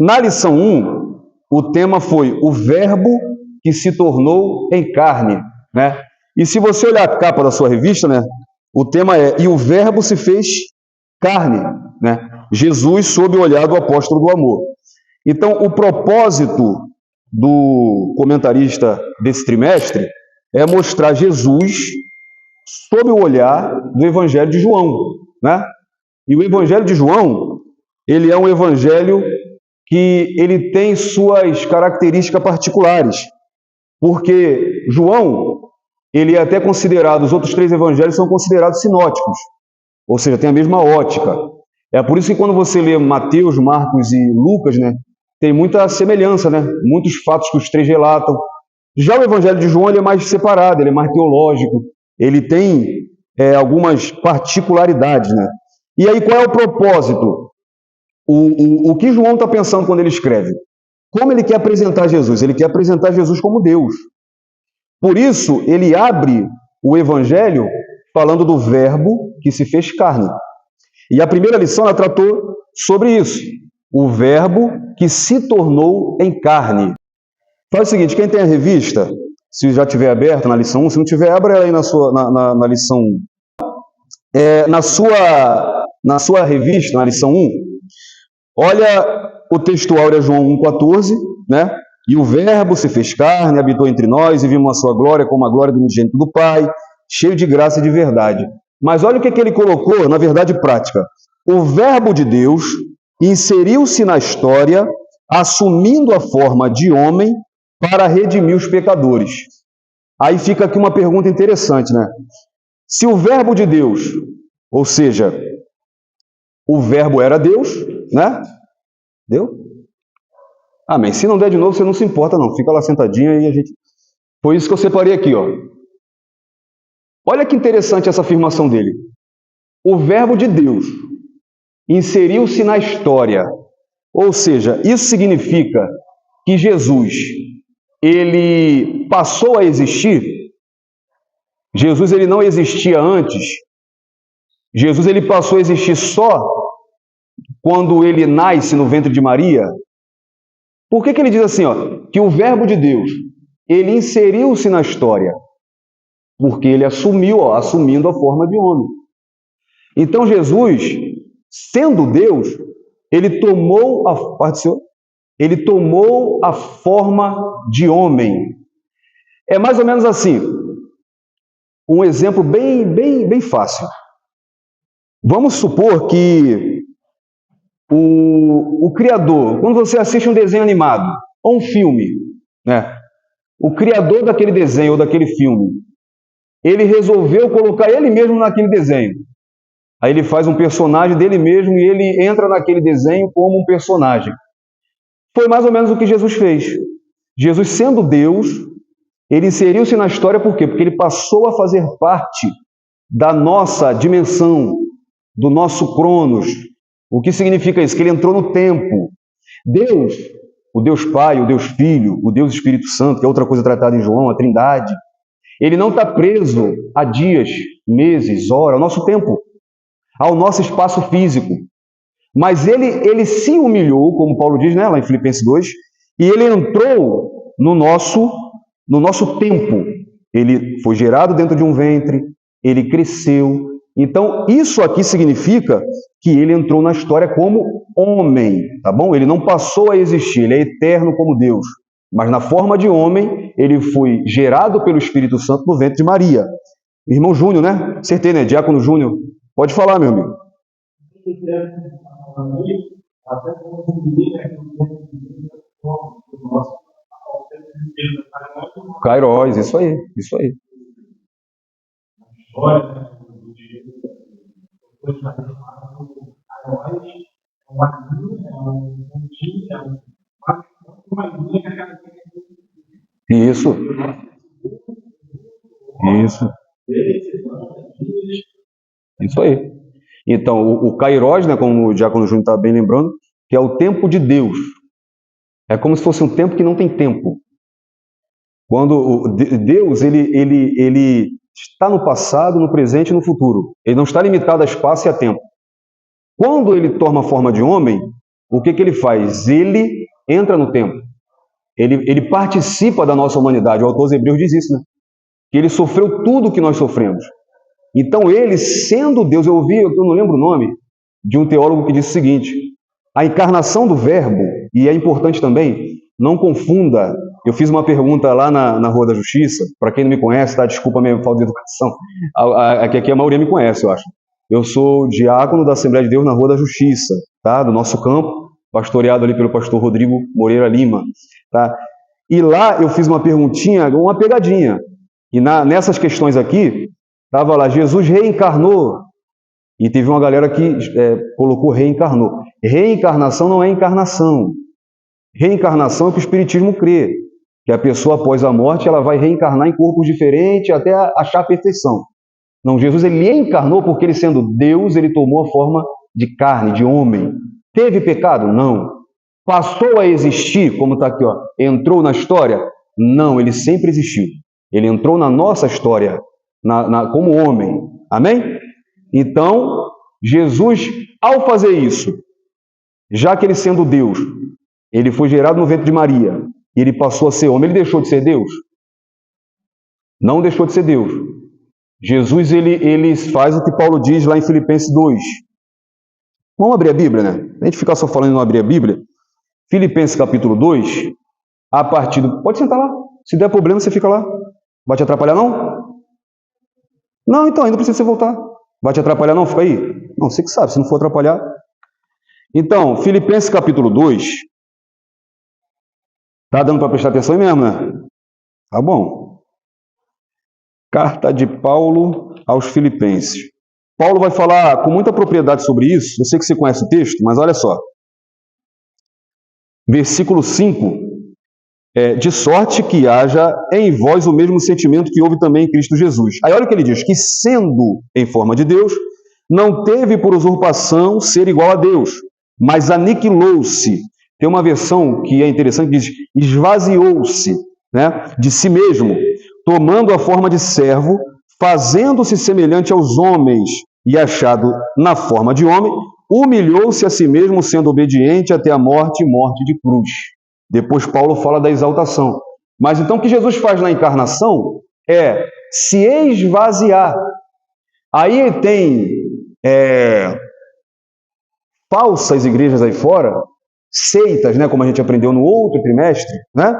Na lição 1, o tema foi o verbo que se tornou em carne, né? E se você olhar a capa da sua revista, né, o tema é "E o verbo se fez carne", né? Jesus sob o olhar do apóstolo do amor. Então, o propósito do comentarista desse trimestre é mostrar Jesus sob o olhar do Evangelho de João, né? E o Evangelho de João, ele é um evangelho que ele tem suas características particulares, porque João, ele é até considerado, os outros 3 evangelhos são considerados sinóticos, ou seja, tem a mesma ótica. É por isso que quando você lê Mateus, Marcos e Lucas, né, tem muita semelhança, né? Muitos fatos que os 3 relatam. Já o Evangelho de João ele é mais separado, ele é mais teológico, ele tem algumas particularidades, né? E aí qual é o propósito? O que João está pensando quando ele escreve? Como ele quer apresentar Jesus? Ele quer apresentar Jesus como Deus. Por isso, ele abre o Evangelho falando do verbo que se fez carne. E a primeira lição ela tratou sobre isso. O verbo que se tornou em carne. Faz o seguinte, quem tem a revista, se já tiver aberta na lição 1, se não tiver, abra ela aí na lição 1. Na sua revista, na lição 1, olha o texto áureo João 1,14, né? E o verbo se fez carne, habitou entre nós e vimos a sua glória como a glória do unigênito do Pai, cheio de graça e de verdade. Mas olha o que ele colocou na verdade prática. O verbo de Deus inseriu-se na história, assumindo a forma de homem para redimir os pecadores. Aí fica aqui uma pergunta interessante, né? Se o verbo de Deus, ou seja, o verbo era Deus, né? Deu? Amém. Se não der de novo, você não se importa não. Fica lá sentadinha e a gente... Foi isso que eu separei aqui, ó. Olha que interessante essa afirmação dele. O verbo de Deus inseriu-se na história. Ou seja, isso significa que Jesus, ele passou a existir. Jesus, ele não existia antes. Jesus, ele passou a existir só quando ele nasce no ventre de Maria. Por que ele diz assim, ó, que o verbo de Deus, ele inseriu-se na história? Porque ele assumindo a forma de homem. Então Jesus, sendo Deus, ele tomou a forma de homem. É mais ou menos assim, um exemplo bem fácil. Vamos supor que o criador, quando você assiste um desenho animado ou um filme, né? O criador daquele desenho ou daquele filme, ele resolveu colocar ele mesmo naquele desenho. Aí ele faz um personagem dele mesmo e ele entra naquele desenho como um personagem. Foi mais ou menos o que Jesus fez. Jesus, sendo Deus, ele inseriu-se na história por quê? Porque ele passou a fazer parte da nossa dimensão, do nosso cronos. O que significa isso? Que ele entrou no tempo. Deus, o Deus Pai, o Deus Filho, o Deus Espírito Santo, que é outra coisa tratada em João, a Trindade, ele não está preso a dias, meses, horas, ao nosso tempo, ao nosso espaço físico. Mas ele se humilhou, como Paulo diz, né, lá em Filipenses 2, e ele entrou no nosso tempo. Ele foi gerado dentro de um ventre, ele cresceu. Então, isso aqui significa que ele entrou na história como homem, tá bom? Ele não passou a existir, ele é eterno como Deus. Mas na forma de homem, ele foi gerado pelo Espírito Santo no ventre de Maria. Irmão Júnior, né? Acertei, né? Diácono Júnior. Pode falar, meu amigo. Kairos, isso aí. Isso aí. Então, o Kairos, né, como o Diácono Júnior está bem lembrando, que é o tempo de Deus. É como se fosse um tempo que não tem tempo. Quando Deus, ele está no passado, no presente e no futuro. Ele não está limitado a espaço e a tempo. Quando ele toma a forma de homem, o que ele faz? Ele entra no templo. Ele participa da nossa humanidade. O autor aos Hebreus diz isso, né? Que ele sofreu tudo o que nós sofremos. Então ele, sendo Deus, eu não lembro o nome, de um teólogo que disse o seguinte: a encarnação do verbo, e é importante também, não confunda. Eu fiz uma pergunta lá na Rua da Justiça, para quem não me conhece, tá? Desculpa a minha falta de educação, aqui a maioria me conhece, eu acho. Eu sou diácono da Assembleia de Deus na Rua da Justiça, tá? Do nosso campo, pastoreado ali pelo pastor Rodrigo Moreira Lima, tá? E lá eu fiz uma perguntinha, uma pegadinha, e nessas questões aqui, estava lá, Jesus reencarnou, e teve uma galera que colocou reencarnou. Reencarnação não é encarnação. Reencarnação é o que o Espiritismo crê, que a pessoa após a morte ela vai reencarnar em corpos diferentes até achar a perfeição. Não, Jesus ele encarnou porque ele sendo Deus, ele tomou a forma de carne, de homem. Teve pecado? Não. Passou a existir, como está aqui, ó, entrou na história? Não, ele sempre existiu. Ele entrou na nossa história, como homem. Amém? Então, Jesus, ao fazer isso, já que ele sendo Deus, ele foi gerado no ventre de Maria, e ele passou a ser homem, ele deixou de ser Deus? Não deixou de ser Deus. Jesus, ele faz o que Paulo diz lá em Filipenses 2. Vamos abrir a Bíblia, né? A gente ficar só falando em não abrir a Bíblia. Filipenses capítulo 2, a partir do... Pode sentar lá. Se der problema, você fica lá. Vai te atrapalhar, não? Não, então, ainda precisa você voltar. Vai te atrapalhar, não? Fica aí. Não, você que sabe, se não for atrapalhar. Então, Filipenses capítulo 2. Tá dando para prestar atenção aí mesmo, né? Tá bom. Carta de Paulo aos Filipenses. Paulo vai falar com muita propriedade sobre isso. Eu sei que você conhece o texto, mas olha só. Versículo 5. De sorte que haja em vós o mesmo sentimento que houve também em Cristo Jesus. Aí olha o que ele diz, que sendo em forma de Deus, não teve por usurpação ser igual a Deus, mas aniquilou-se. Tem uma versão que é interessante, que diz, esvaziou-se, né, de si mesmo, tomando a forma de servo, fazendo-se semelhante aos homens, e achado na forma de homem, humilhou-se a si mesmo, sendo obediente até a morte, morte de cruz. Depois Paulo fala da exaltação. Mas então o que Jesus faz na encarnação é se esvaziar. Aí tem falsas igrejas aí fora, seitas, né, como a gente aprendeu no outro trimestre, né?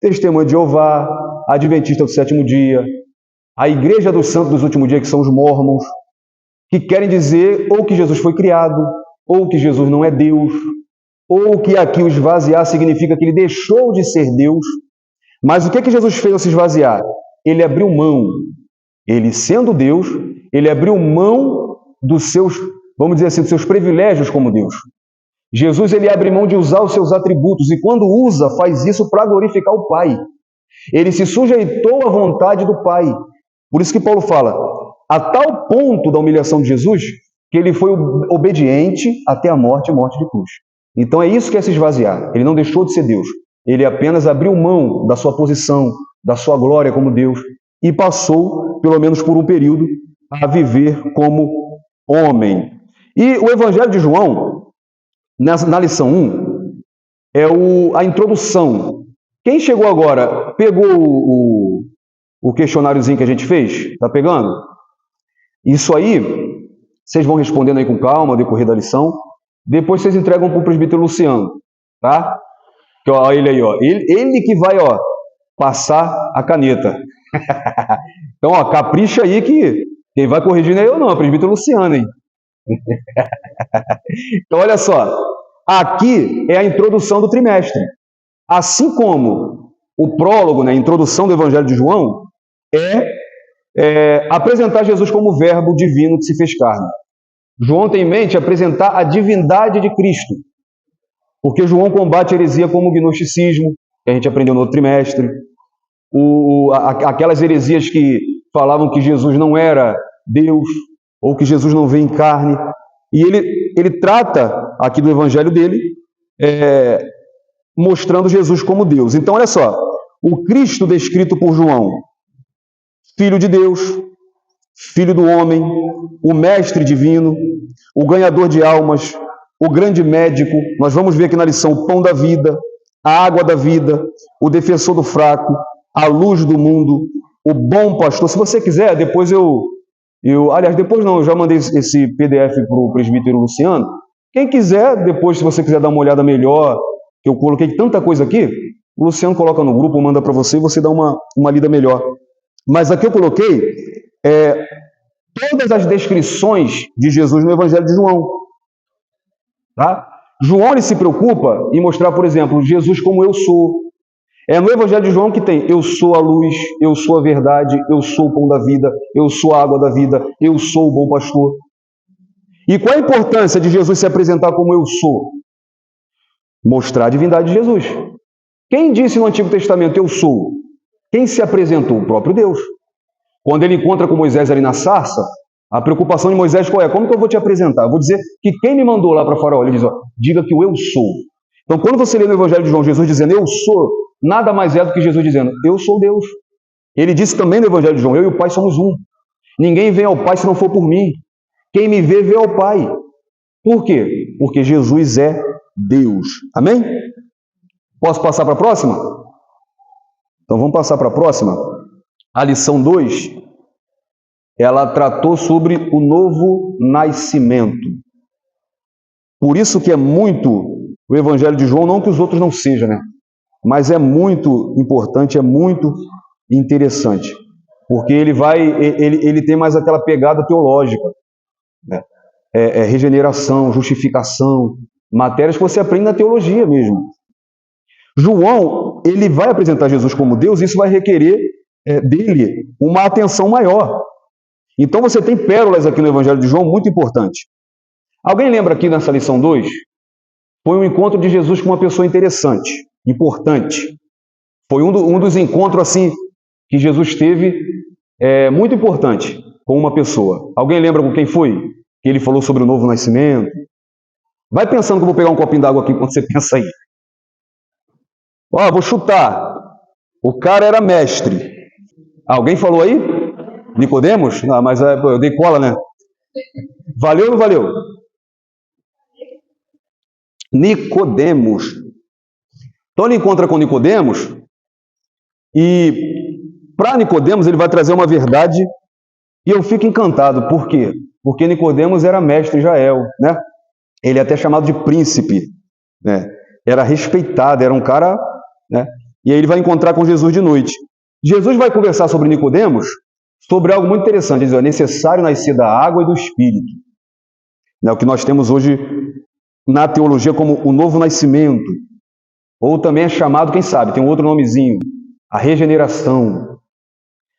Testemunha de Jeová, Adventista do Sétimo Dia, a Igreja dos Santos dos Últimos Dias, que são os Mórmons, que querem dizer ou que Jesus foi criado, ou que Jesus não é Deus, ou que aqui o esvaziar significa que ele deixou de ser Deus. Mas o que Jesus fez ao se esvaziar? Ele abriu mão. Ele, sendo Deus, ele abriu mão dos seus, vamos dizer assim, dos seus privilégios como Deus. Jesus, ele abre mão de usar os seus atributos, e quando usa, faz isso para glorificar o Pai. Ele se sujeitou à vontade do Pai. Por isso que Paulo fala, a tal ponto da humilhação de Jesus, que ele foi obediente até a morte, morte de cruz. Então é isso que é se esvaziar. Ele não deixou de ser Deus. Ele apenas abriu mão da sua posição, da sua glória como Deus, e passou, pelo menos por um período, a viver como homem. E o Evangelho de João, na lição 1, é a introdução. Quem chegou agora, pegou o questionáriozinho que a gente fez? Está pegando? Isso aí, vocês vão respondendo aí com calma, ao decorrer da lição. Depois vocês entregam para o presbítero Luciano, tá? Que, ó, ele aí, ó. Ele que vai, ó, passar a caneta. Então, ó, capricha aí que quem vai corrigir não é eu não, é o presbítero Luciano, hein? Então, olha só. Aqui é a introdução do trimestre. Assim como o prólogo, né, a introdução do Evangelho de João, apresentar Jesus como verbo divino que se fez carne. João tem em mente apresentar a divindade de Cristo, porque João combate a heresia como o gnosticismo, que a gente aprendeu no outro trimestre, aquelas heresias que falavam que Jesus não era Deus, ou que Jesus não veio em carne, e ele trata aqui do evangelho dele, mostrando Jesus como Deus. Então, olha só, o Cristo descrito por João, Filho de Deus, Filho do homem, o Mestre divino, o ganhador de almas, o grande médico, nós vamos ver aqui na lição o pão da vida, a água da vida, o defensor do fraco, a luz do mundo, o bom pastor. Se você quiser, depois aliás, depois não, eu já mandei esse PDF para o presbítero Luciano. Quem quiser, depois, se você quiser dar uma olhada melhor, que eu coloquei tanta coisa aqui, o Luciano coloca no grupo, manda para você e você dá uma lida melhor. Mas aqui eu coloquei todas as descrições de Jesus no Evangelho de João. Tá? João ele se preocupa em mostrar, por exemplo, Jesus como eu sou. É no Evangelho de João que tem eu sou a luz, eu sou a verdade, eu sou o pão da vida, eu sou a água da vida, eu sou o bom pastor. E qual a importância de Jesus se apresentar como eu sou? Mostrar a divindade de Jesus. Quem disse no Antigo Testamento eu sou? Quem se apresentou? O próprio Deus. Quando ele encontra com Moisés ali na sarça, a preocupação de Moisés qual é? Como que eu vou te apresentar? Eu vou dizer que quem me mandou lá para Faraó? Ele diz, diga que o eu sou. Então, quando você lê no Evangelho de João Jesus dizendo eu sou, nada mais é do que Jesus dizendo eu sou Deus. Ele disse também no Evangelho de João, eu e o Pai somos um. Ninguém vem ao Pai se não for por mim. Quem me vê ao Pai. Por quê? Porque Jesus é Deus. Amém? Posso passar para a próxima? Então vamos passar para a próxima. A lição 2, ela tratou sobre o novo nascimento. Por isso que é muito o Evangelho de João, não que os outros não sejam, né? Mas é muito importante, é muito interessante. Porque ele tem mais aquela pegada teológica, né? Regeneração, justificação, matérias que você aprende na teologia mesmo. João, ele vai apresentar Jesus como Deus, e isso vai requerer dele uma atenção maior. Então você tem pérolas aqui no Evangelho de João muito importantes. Alguém lembra aqui nessa lição 2? Foi um encontro de Jesus com uma pessoa interessante, importante. Foi um dos encontros assim que Jesus teve muito importante com uma pessoa. Alguém lembra com quem foi? Que ele falou sobre o novo nascimento. Vai pensando que eu vou pegar um copinho d'água aqui quando você pensa aí. Vou chutar. O cara era mestre. Alguém falou aí? Nicodemos? Não, mas eu dei cola, né? Valeu ou não valeu? Nicodemos. Então ele encontra com Nicodemos e para Nicodemos ele vai trazer uma verdade e eu fico encantado. Por quê? Porque Nicodemos era mestre em Israel, né? Ele é até chamado de príncipe, né? Era respeitado, era um cara, né? E aí ele vai encontrar com Jesus de noite. Jesus vai conversar sobre Nicodemos, sobre algo muito interessante. Ele diz, é necessário nascer da água e do Espírito. É o que nós temos hoje na teologia como o novo nascimento. Ou também é chamado, quem sabe, tem um outro nomezinho, a regeneração.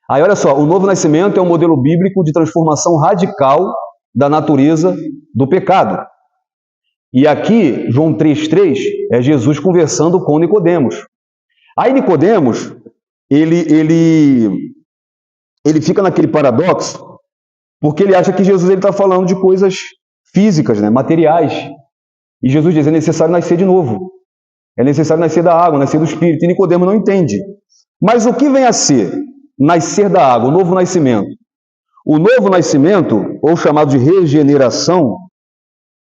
Aí olha só, o novo nascimento é um modelo bíblico de transformação radical da natureza do pecado. E aqui, João 3,3, é Jesus conversando com Nicodemos. Aí Nicodemos, ele fica naquele paradoxo, porque ele acha que Jesus está falando de coisas físicas, né, materiais. E Jesus diz, é necessário nascer de novo. É necessário nascer da água, nascer do Espírito. E Nicodemos não entende. Mas o que vem a ser nascer da água, o novo nascimento? O novo nascimento, ou chamado de regeneração,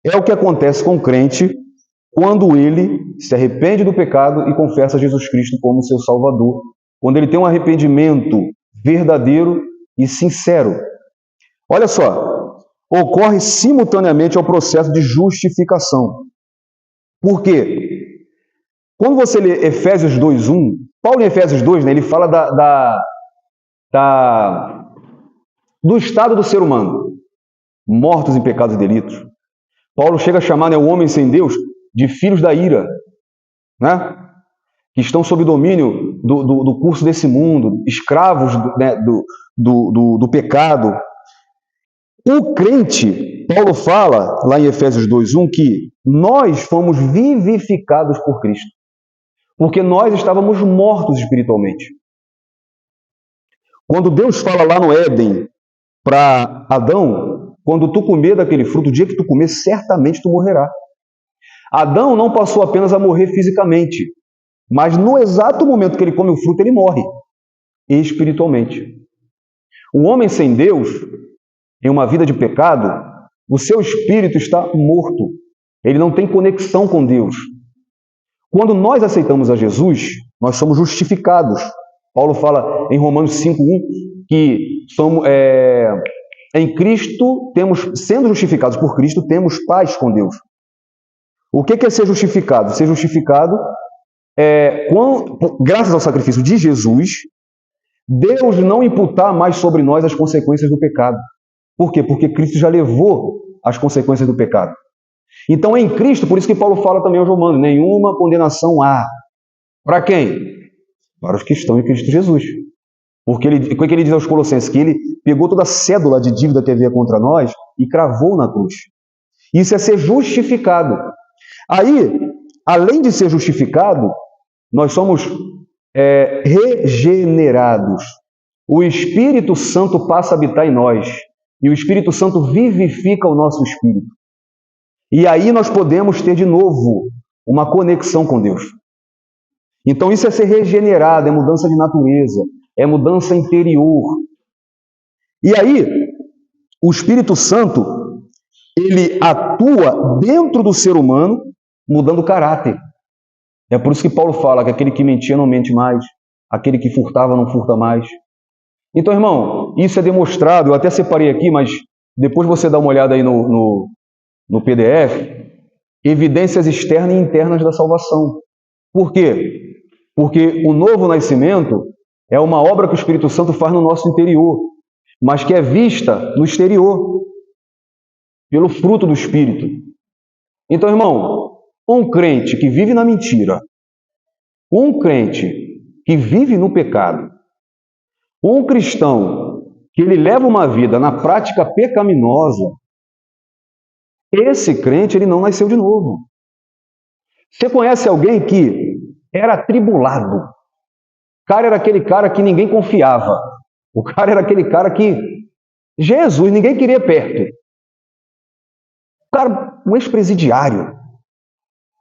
é o que acontece com o crente quando ele se arrepende do pecado e confessa Jesus Cristo como seu Salvador. Quando ele tem um arrependimento verdadeiro e sincero. Olha só, ocorre simultaneamente ao processo de justificação. Por quê? Quando você lê Efésios 2:1, Paulo em Efésios 2, né, ele fala do estado do ser humano, mortos em pecados e delitos. Paulo chega a chamar, né, o homem sem Deus de filhos da ira, né, que estão sob domínio do curso desse mundo, escravos do pecado. O crente, Paulo fala lá em Efésios 2:1 que nós fomos vivificados por Cristo, porque nós estávamos mortos espiritualmente. Quando Deus fala lá no Éden para Adão, quando tu comer daquele fruto, o dia que tu comer, certamente tu morrerá. Adão não passou apenas a morrer fisicamente, mas no exato momento que ele come o fruto, ele morre espiritualmente. O homem sem Deus, em uma vida de pecado, o seu espírito está morto. Ele não tem conexão com Deus. Quando nós aceitamos a Jesus, nós somos justificados. Paulo fala em Romanos 5:1 que somos, em Cristo, sendo justificados por Cristo, temos paz com Deus. O que é ser justificado? Ser justificado graças ao sacrifício de Jesus, Deus não imputar mais sobre nós as consequências do pecado. Por quê? Porque Cristo já levou as consequências do pecado. Então, em Cristo, por isso que Paulo fala também aos Romanos, nenhuma condenação há. Para quem? Para os que estão em Cristo Jesus. Porque o que ele diz aos Colossenses? Que ele pegou toda a cédula de dívida que havia contra nós e cravou na cruz. Isso é ser justificado. Aí, além de ser justificado, nós somos regenerados. O Espírito Santo passa a habitar em nós. E o Espírito Santo vivifica o nosso espírito. E aí nós podemos ter de novo uma conexão com Deus. Então isso é ser regenerado, é mudança de natureza, é mudança interior. E aí, o Espírito Santo, ele atua dentro do ser humano, mudando o caráter. É por isso que Paulo fala que aquele que mentia não mente mais, aquele que furtava não furta mais. Então, irmão, isso é demonstrado, eu até separei aqui, mas depois você dá uma olhada aí no PDF, evidências externas e internas da salvação. Por quê? Porque o novo nascimento é uma obra que o Espírito Santo faz no nosso interior, mas que é vista no exterior, pelo fruto do Espírito. Então, irmão, um crente que vive na mentira, um crente que vive no pecado, um cristão que ele leva uma vida na prática pecaminosa, esse crente ele não nasceu de novo. Você conhece alguém que era atribulado? O cara era aquele cara que ninguém confiava. O cara era aquele cara que Jesus, ninguém queria perto. O cara, um ex-presidiário,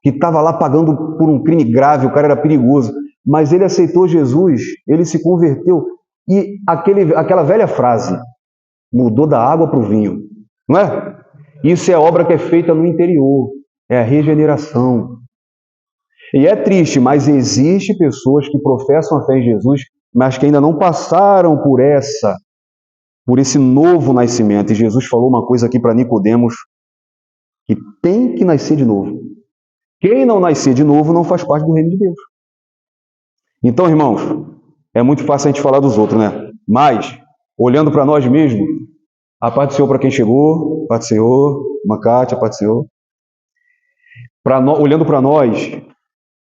que estava lá pagando por um crime grave, o cara era perigoso, mas ele aceitou Jesus, ele se converteu, e aquela velha frase, mudou da água para o vinho, não é? Isso é obra que é feita no interior, é a regeneração. E é triste, mas existe pessoas que professam a fé em Jesus, mas que ainda não passaram por esse novo nascimento. E Jesus falou uma coisa aqui para Nicodemos, que tem que nascer de novo. Quem não nascer de novo não faz parte do reino de Deus. Então, irmãos, é muito fácil a gente falar dos outros, né? Mas, olhando para nós mesmos, a paz do Senhor para quem chegou, a paz do Senhor, Macate, a paz do Senhor. Olhando para nós,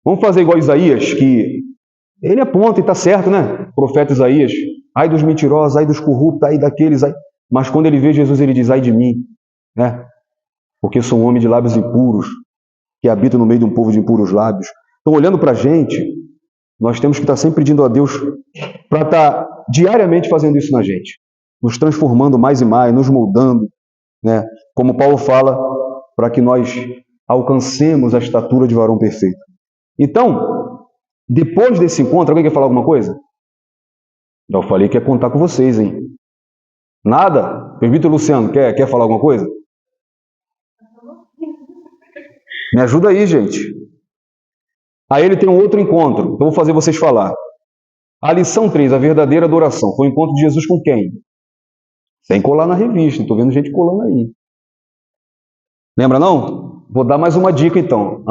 vamos fazer igual Isaías, que ele aponta e está certo, né? O profeta Isaías, ai dos mentirosos, ai dos corruptos, ai daqueles, ai... Mas quando ele vê Jesus, ele diz, ai de mim, né? Porque sou um homem de lábios impuros, que habita no meio de um povo de impuros lábios. Então, olhando para a gente, nós temos que estar sempre pedindo a Deus para estar diariamente fazendo isso na gente, nos transformando mais e mais, nos moldando, né? Como Paulo fala, para que nós alcancemos a estatura de varão perfeito. Então, depois desse encontro, alguém quer falar alguma coisa? Eu falei que ia contar com vocês, hein? Nada? Presbítero Luciano, quer falar alguma coisa? Me ajuda aí, gente. Aí ele tem um outro encontro, então vou fazer vocês falar. A lição 3, a verdadeira adoração. Foi o encontro de Jesus com quem? Sem colar na revista, estou vendo gente colando aí. Lembra não? Vou dar mais uma dica então.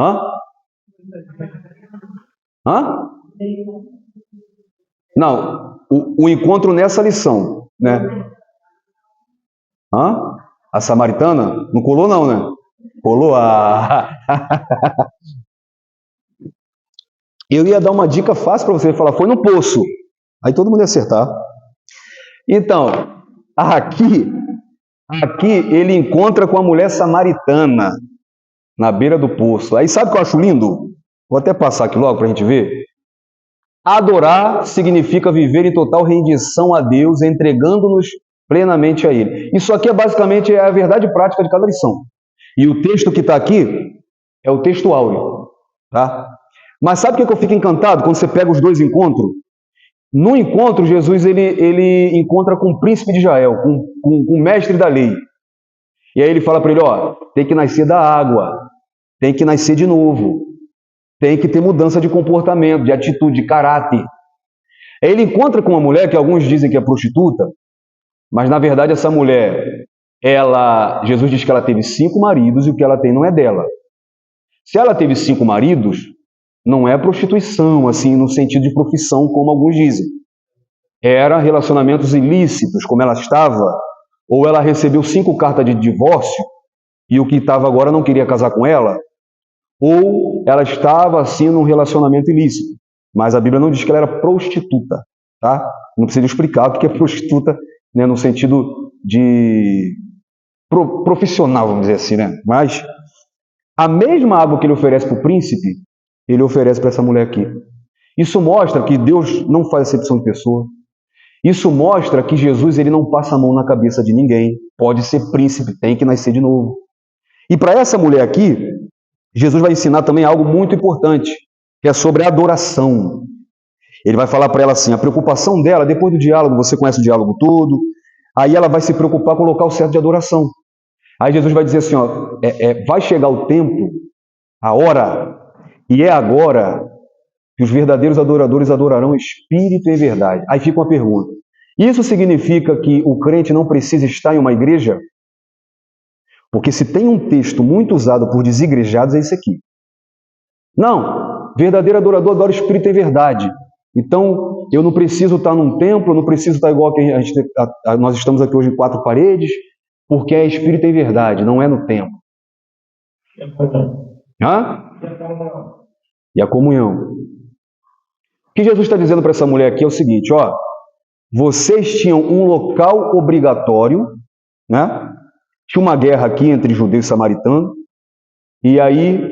Não, o encontro nessa lição, né? A samaritana? Não colou não, né? Colou? Eu ia dar uma dica fácil para você falar, foi no poço. Aí todo mundo ia acertar. Então, aqui ele encontra com a mulher samaritana na beira do poço. Aí sabe o que eu acho lindo? Vou até passar aqui logo para a gente ver. Adorar significa viver em total rendição a Deus, entregando-nos plenamente a Ele. Isso aqui é basicamente a verdade prática de cada lição. E o texto que está aqui é o texto áureo, tá? Mas sabe o que eu fico encantado quando você pega os dois encontros? No encontro, Jesus ele encontra com o príncipe de Israel, com o mestre da lei. E aí ele fala para ele, tem que nascer da água tem que nascer de novo, tem que ter mudança de comportamento, de atitude, de caráter. Ele encontra com uma mulher que alguns dizem que é prostituta, mas na verdade essa mulher, Jesus diz que ela teve 5 maridos e o que ela tem não é dela. Se ela teve 5 maridos, não é prostituição, assim, no sentido de profissão, como alguns dizem. Era relacionamentos ilícitos, como ela estava, ou ela recebeu 5 cartas de divórcio e o que estava agora não queria casar com ela, ou ela estava, assim, num relacionamento ilícito. Mas a Bíblia não diz que ela era prostituta, tá? Não precisa explicar o que é prostituta, né, no sentido de profissional, vamos dizer assim, né? Mas a mesma água que ele oferece para o príncipe, ele oferece para essa mulher aqui. Isso mostra que Deus não faz acepção de pessoa. Isso mostra que Jesus ele não passa a mão na cabeça de ninguém. Pode ser príncipe, tem que nascer de novo. E para essa mulher aqui, Jesus vai ensinar também algo muito importante, que é sobre a adoração. Ele vai falar para ela assim, a preocupação dela, depois do diálogo, você conhece o diálogo todo, aí ela vai se preocupar com o local certo de adoração. Aí Jesus vai dizer assim, ó, vai chegar o tempo, a hora, e é agora que os verdadeiros adoradores adorarão espírito e verdade. Aí fica uma pergunta. Isso significa que o crente não precisa estar em uma igreja? Porque se tem um texto muito usado por desigrejados, é esse aqui. Não, verdadeiro adorador adora espírito e verdade. Então, eu não preciso estar num templo, eu não preciso estar igual que nós estamos aqui hoje em 4 paredes, porque é espírito e verdade, não é no templo. Hã? E a comunhão. O que Jesus está dizendo para essa mulher aqui é o seguinte, ó, vocês tinham um local obrigatório, né? Tinha uma guerra aqui entre judeus e samaritanos, e aí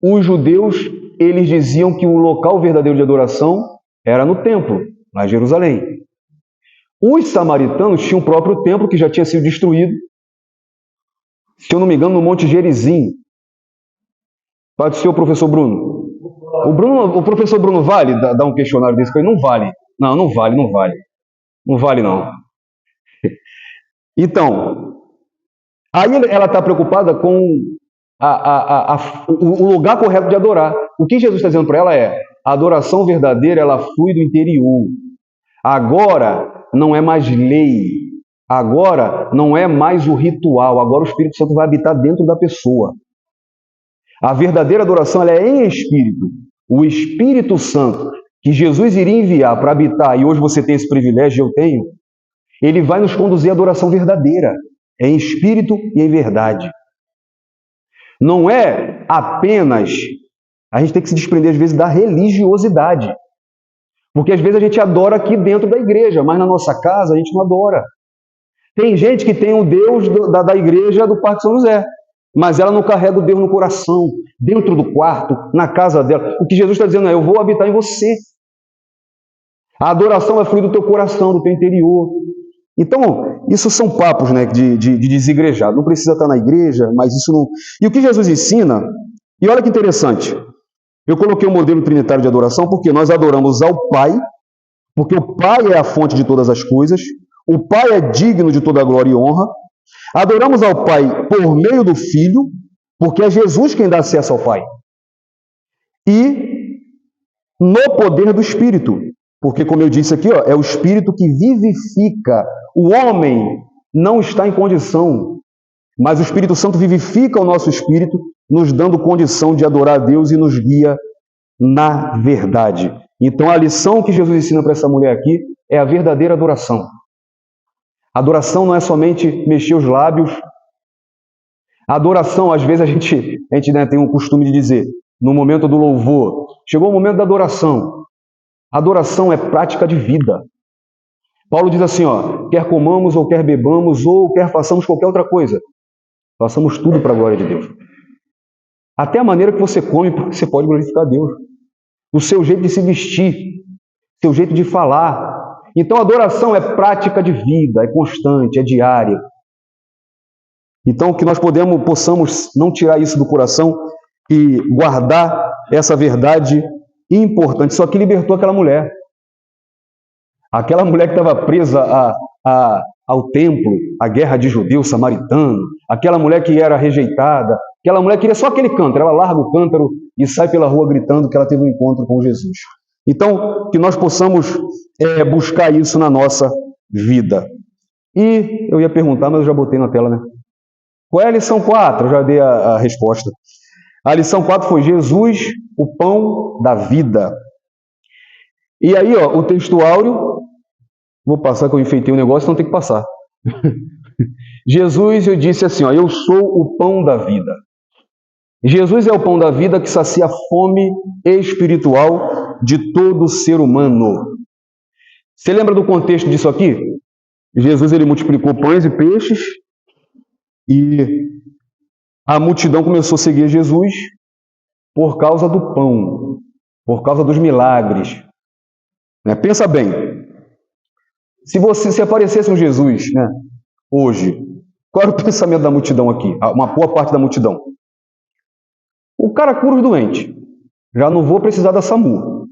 os judeus, eles diziam que o local verdadeiro de adoração era no templo, lá em Jerusalém. Os samaritanos tinham o próprio templo que já tinha sido destruído, se eu não me engano, no Monte Gerizim. Pode ser o professor Bruno. O professor Bruno vale dar um questionário desse para ele? Não vale. Não vale. Não vale, não. Então, aí ela está preocupada com o lugar correto de adorar. O que Jesus está dizendo para ela é, a adoração verdadeira, ela flui do interior. Agora não é mais lei. Agora não é mais o ritual. Agora o Espírito Santo vai habitar dentro da pessoa. A verdadeira adoração ela é em espírito. O Espírito Santo, que Jesus iria enviar para habitar, e hoje você tem esse privilégio, eu tenho, ele vai nos conduzir à adoração verdadeira, em espírito e em verdade. Não é apenas, a gente tem que se desprender às vezes da religiosidade, porque às vezes a gente adora aqui dentro da igreja, mas na nossa casa a gente não adora. Tem gente que tem o Deus da igreja do Parque São José, mas ela não carrega o Deus no coração, dentro do quarto, na casa dela. O que Jesus está dizendo é, eu vou habitar em você. A adoração vai fluir do teu coração, do teu interior. Então, isso são papos, né, de desigrejado. Não precisa estar na igreja, mas isso não... E o que Jesus ensina, e olha que interessante, eu coloquei o modelo trinitário de adoração porque nós adoramos ao Pai, porque o Pai é a fonte de todas as coisas, o Pai é digno de toda a glória e honra. Adoramos ao Pai por meio do Filho, porque é Jesus quem dá acesso ao Pai. E no poder do Espírito, porque, como eu disse aqui, ó, é o Espírito que vivifica. O homem não está em condição, mas o Espírito Santo vivifica o nosso espírito, nos dando condição de adorar a Deus e nos guia na verdade. Então, a lição que Jesus ensina para essa mulher aqui é a verdadeira adoração. Adoração não é somente mexer os lábios. A adoração, às vezes a gente né, tem um costume de dizer, no momento do louvor, chegou o momento da adoração. Adoração é prática de vida. Paulo diz assim, ó, quer comamos ou quer bebamos ou quer façamos qualquer outra coisa, façamos tudo para a glória de Deus. Até a maneira que você come, você pode glorificar a Deus. O seu jeito de se vestir, seu jeito de falar. Então, a adoração é prática de vida, é constante, é diária. Então, que nós possamos não tirar isso do coração e guardar essa verdade importante. Isso aqui libertou aquela mulher. Aquela mulher que estava presa ao templo, à guerra de judeu, samaritano, aquela mulher que era rejeitada, aquela mulher que queria só aquele cântaro, ela larga o cântaro e sai pela rua gritando que ela teve um encontro com Jesus. Então, que nós possamos buscar isso na nossa vida. E eu ia perguntar, mas eu já botei na tela, né? Qual é a lição 4? Eu já dei a resposta. A lição 4 foi Jesus, o pão da vida. E aí, ó, o texto áureo, vou passar que eu enfeitei o negócio, então tem que passar. Jesus, eu disse assim, ó, eu sou o pão da vida. Jesus é o pão da vida que sacia a fome espiritual de todo ser humano. Você lembra do contexto disso aqui? Jesus, ele multiplicou pães e peixes e a multidão começou a seguir Jesus por causa do pão, por causa dos milagres. Pensa bem, se aparecesse um Jesus, hoje, qual era o pensamento da multidão aqui? Uma boa parte da multidão. O cara cura os doentes, já não vou precisar da SAMU. O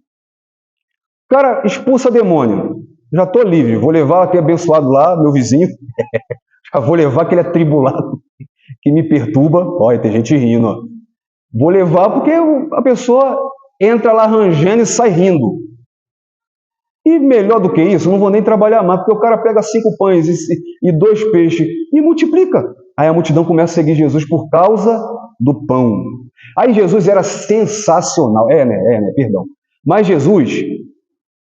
cara expulsa demônio, já estou livre, vou levar aquele abençoado lá, meu vizinho, já vou levar aquele atribulado que me perturba. Olha, tem gente rindo, ó. Vou levar porque a pessoa entra lá rangendo e sai rindo. E melhor do que isso, não vou nem trabalhar mais, porque o cara pega 5 pães e 2 peixes e multiplica. Aí a multidão começa a seguir Jesus por causa do pão. Aí Jesus era sensacional. Perdão. Mas Jesus,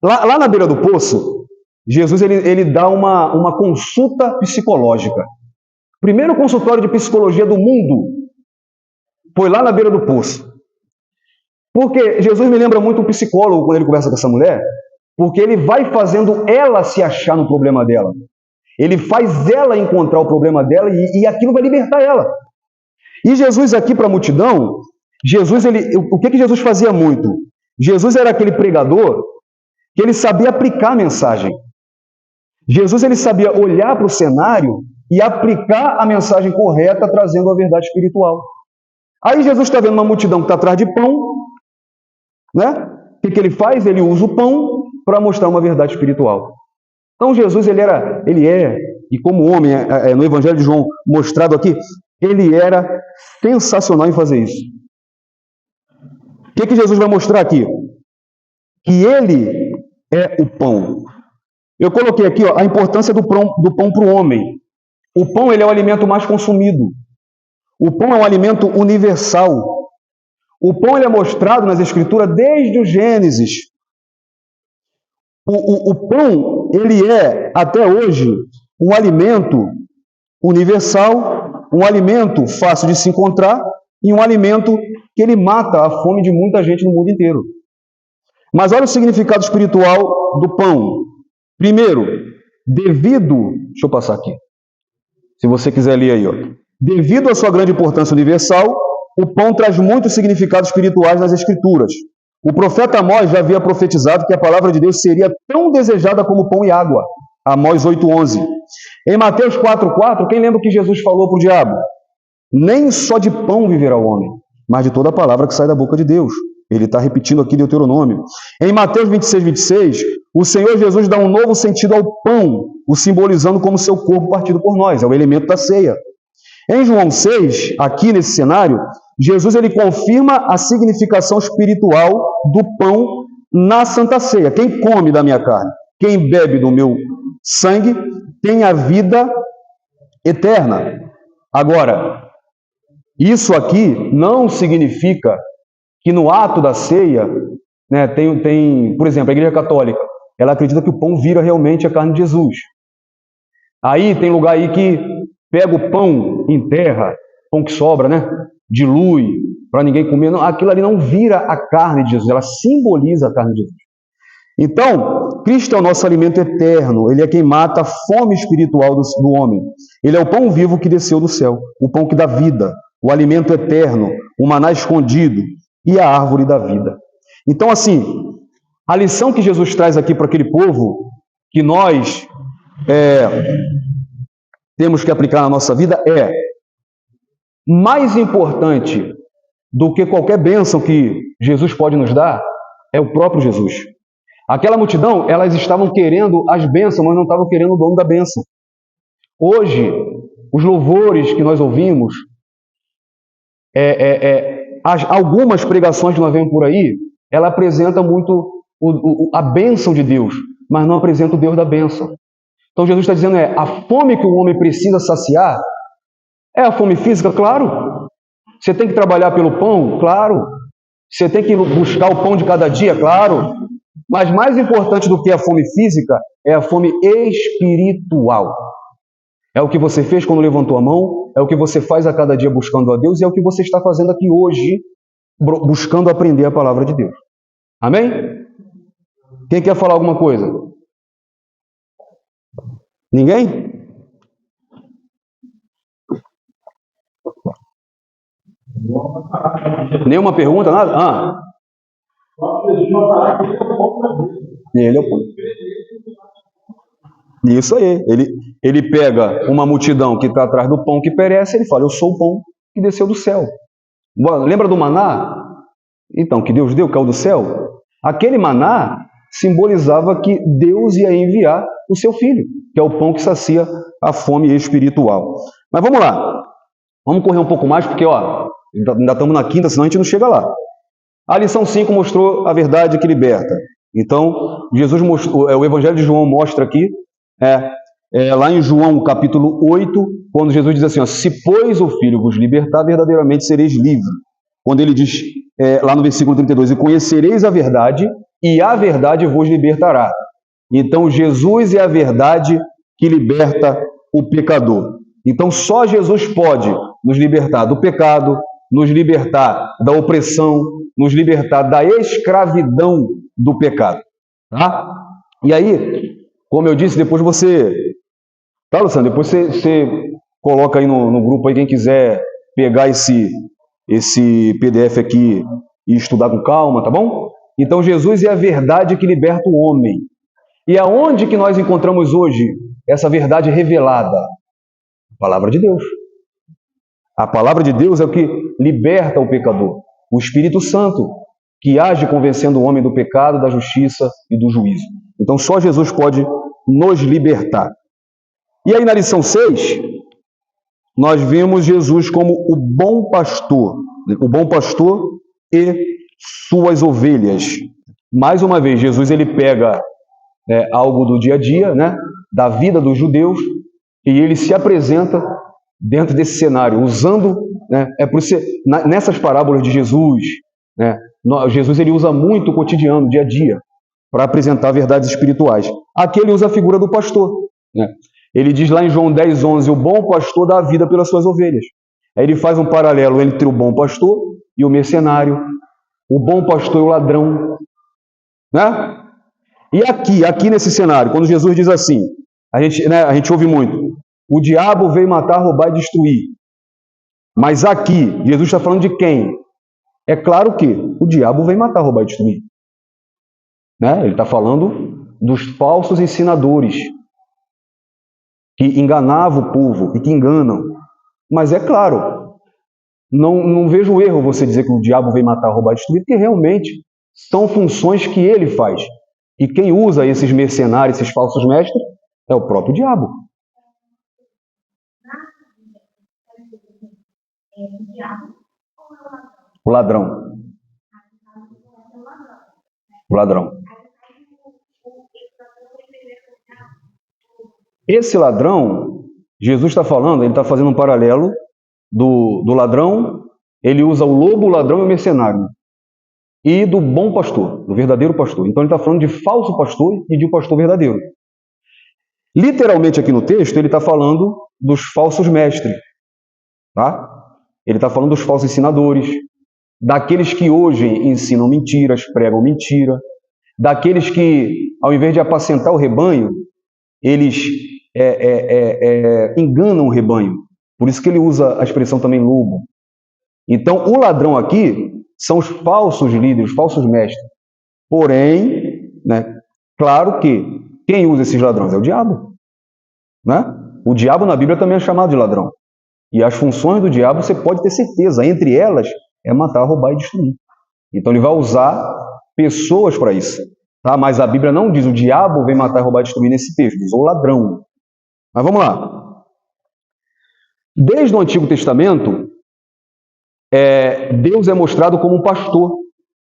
lá na beira do poço, Jesus ele dá uma consulta psicológica. Primeiro consultório de psicologia do mundo foi lá na beira do poço. Porque Jesus me lembra muito um psicólogo quando ele conversa com essa mulher, porque ele vai fazendo ela se achar no problema dela. Ele faz ela encontrar o problema dela e aquilo vai libertar ela. E Jesus aqui para a multidão, o que Jesus fazia muito? Jesus era aquele pregador que ele sabia aplicar a mensagem. Jesus ele sabia olhar para o cenário e aplicar a mensagem correta, trazendo a verdade espiritual. Aí Jesus está vendo uma multidão que está atrás de pão, né? O que ele faz? Ele usa o pão para mostrar uma verdade espiritual. Então Jesus e como homem, no Evangelho de João mostrado aqui, ele era sensacional em fazer isso. O que Jesus vai mostrar aqui? Que ele é o pão. Eu coloquei aqui, ó, a importância do pão para o homem. O pão ele é o alimento mais consumido. O pão é um alimento universal. O pão ele é mostrado nas Escrituras desde o Gênesis. O pão ele é, até hoje, um alimento universal, um alimento fácil de se encontrar e um alimento que ele mata a fome de muita gente no mundo inteiro. Mas olha o significado espiritual do pão. Primeiro, deixa eu passar aqui, se você quiser ler aí, ó. Devido à sua grande importância universal, o pão traz muitos significados espirituais nas Escrituras. O profeta Amós já havia profetizado que a palavra de Deus seria tão desejada como pão e água. Amós 8:11. Em Mateus 4:4, quem lembra o que Jesus falou para o diabo? Nem só de pão viverá o homem, mas de toda a palavra que sai da boca de Deus. Ele está repetindo aqui Deuteronômio. Em Mateus 26:26, o Senhor Jesus dá um novo sentido ao pão, o simbolizando como seu corpo partido por nós. É o elemento da ceia. Em João 6, aqui nesse cenário, Jesus ele confirma a significação espiritual do pão na Santa Ceia. Quem come da minha carne, quem bebe do meu sangue, tem a vida eterna. Agora, isso aqui não significa que no ato da ceia, por exemplo, a Igreja Católica, ela acredita que o pão vira realmente a carne de Jesus. Aí tem lugar aí que pega o pão, enterra, pão que sobra, dilui para ninguém comer. Não, aquilo ali não vira a carne de Jesus, ela simboliza a carne de Jesus. Então, Cristo é o nosso alimento eterno, ele é quem mata a fome espiritual do homem. Ele é o pão vivo que desceu do céu, o pão que dá vida, o alimento eterno, o maná escondido e a árvore da vida. Então, assim, a lição que Jesus traz aqui para aquele povo, que nós temos que aplicar na nossa vida, é mais importante do que qualquer bênção que Jesus pode nos dar, é o próprio Jesus. Aquela multidão, elas estavam querendo as bênçãos, mas não estavam querendo o dono da bênção. Hoje, os louvores que nós ouvimos, algumas pregações que nós vemos por aí, ela apresenta muito a bênção de Deus, mas não apresenta o Deus da bênção. Então Jesus está dizendo, a fome que o homem precisa saciar, é a fome física? Claro. Você tem que trabalhar pelo pão? Claro. Você tem que buscar o pão de cada dia? Claro. Mas mais importante do que a fome física é a fome espiritual. É o que você fez quando levantou a mão, é o que você faz a cada dia buscando a Deus e é o que você está fazendo aqui hoje, buscando aprender a palavra de Deus. Amém? Quem quer falar alguma coisa? Ninguém? Nenhuma pergunta? Nada? Ele é o pão. Isso aí. Ele pega uma multidão que está atrás do pão que perece, ele fala, eu sou o pão que desceu do céu. Lembra do maná? Então, que Deus deu, caiu do céu? Aquele maná simbolizava que Deus ia enviar o seu filho, que é o pão que sacia a fome espiritual. Mas vamos lá. Vamos correr um pouco mais, porque ainda estamos na quinta, senão a gente não chega lá. A lição 5 mostrou a verdade que liberta. Então, Jesus mostrou, o Evangelho de João mostra aqui, lá em João capítulo 8, quando Jesus diz assim, se pois o Filho vos libertar, verdadeiramente sereis livres. Quando ele diz, lá no versículo 32, e conhecereis a verdade vos libertará. Então, Jesus é a verdade que liberta o pecador. Então, só Jesus pode nos libertar do pecado, nos libertar da opressão, nos libertar da escravidão do pecado. Tá? E aí, como eu disse, depois você... Tá, Luciano? Depois você coloca aí no grupo aí, quem quiser pegar esse PDF aqui e estudar com calma, tá bom? Então, Jesus é a verdade que liberta o homem. E aonde que nós encontramos hoje essa verdade revelada? A palavra de Deus. A palavra de Deus é o que liberta o pecador. O Espírito Santo, que age convencendo o homem do pecado, da justiça e do juízo. Então, só Jesus pode nos libertar. E aí, na lição 6, nós vimos Jesus como o bom pastor e suas ovelhas. Mais uma vez, Jesus ele pega algo do dia a dia, da vida dos judeus, e ele se apresenta dentro desse cenário, usando, por isso, nessas parábolas de Jesus, Jesus ele usa muito o cotidiano, o dia a dia, para apresentar verdades espirituais. Aqui ele usa a figura do pastor. Ele diz lá em João 10:11, o bom pastor dá a vida pelas suas ovelhas. Aí ele faz um paralelo entre o bom pastor e o mercenário, o bom pastor e o ladrão. E aqui nesse cenário, quando Jesus diz assim, a gente ouve muito, o diabo veio matar, roubar e destruir. Mas aqui, Jesus está falando de quem? É claro que o diabo veio matar, roubar e destruir. Ele está falando dos falsos ensinadores, que enganavam o povo e que enganam. Mas é claro, não vejo erro você dizer que o diabo veio matar, roubar e destruir, porque realmente são funções que ele faz. E quem usa esses mercenários, esses falsos mestres, é o próprio diabo. O ladrão. O ladrão. Esse ladrão, Jesus está falando, ele está fazendo um paralelo do ladrão, ele usa o lobo, o ladrão e o mercenário. E do bom pastor, do verdadeiro pastor. Então ele está falando de falso pastor e de um pastor verdadeiro. Literalmente aqui no texto, ele está falando dos falsos mestres. Tá? Ele está falando dos falsos ensinadores, daqueles que hoje ensinam mentiras, pregam mentira, daqueles que, ao invés de apacentar o rebanho, eles enganam o rebanho. Por isso que ele usa a expressão também lobo. Então, o ladrão aqui são os falsos líderes, os falsos mestres. Porém, claro que quem usa esses ladrões é o diabo. O diabo na Bíblia também é chamado de ladrão. E as funções do diabo você pode ter certeza. Entre elas é matar, roubar e destruir. Então ele vai usar pessoas para isso. Tá? Mas a Bíblia não diz o diabo vem matar, roubar e destruir nesse texto. Diz o ladrão. Mas vamos lá. Desde o Antigo Testamento, Deus é mostrado como um pastor.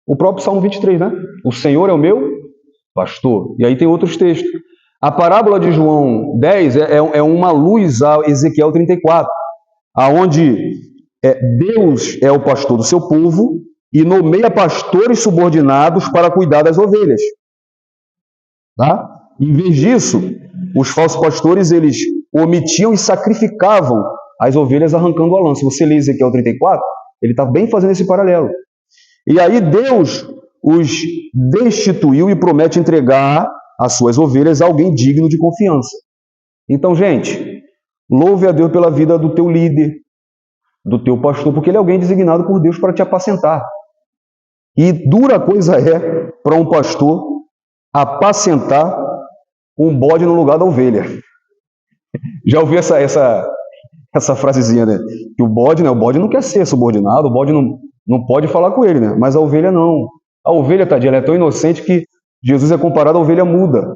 O próprio Salmo 23, né? O Senhor é o meu pastor. E aí tem outros textos. A parábola de João 10 é uma luz a Ezequiel 34, aonde Deus é o pastor do seu povo e nomeia pastores subordinados para cuidar das ovelhas. Tá? Em vez disso, os falsos pastores, eles omitiam e sacrificavam as ovelhas arrancando a lã. Se você ler Ezequiel 34, ele está bem fazendo esse paralelo. E aí Deus os destituiu e promete entregar as suas ovelhas a alguém digno de confiança. Então, gente, louve a Deus pela vida do teu líder, do teu pastor, porque ele é alguém designado por Deus para te apacentar. E dura coisa é para um pastor apacentar um bode no lugar da ovelha. Já ouviu essa frasezinha, né? Que o bode não quer ser subordinado, o bode não pode falar com ele, né? Mas a ovelha não. A ovelha, tadinha, ela é tão inocente que Jesus é comparado à ovelha muda.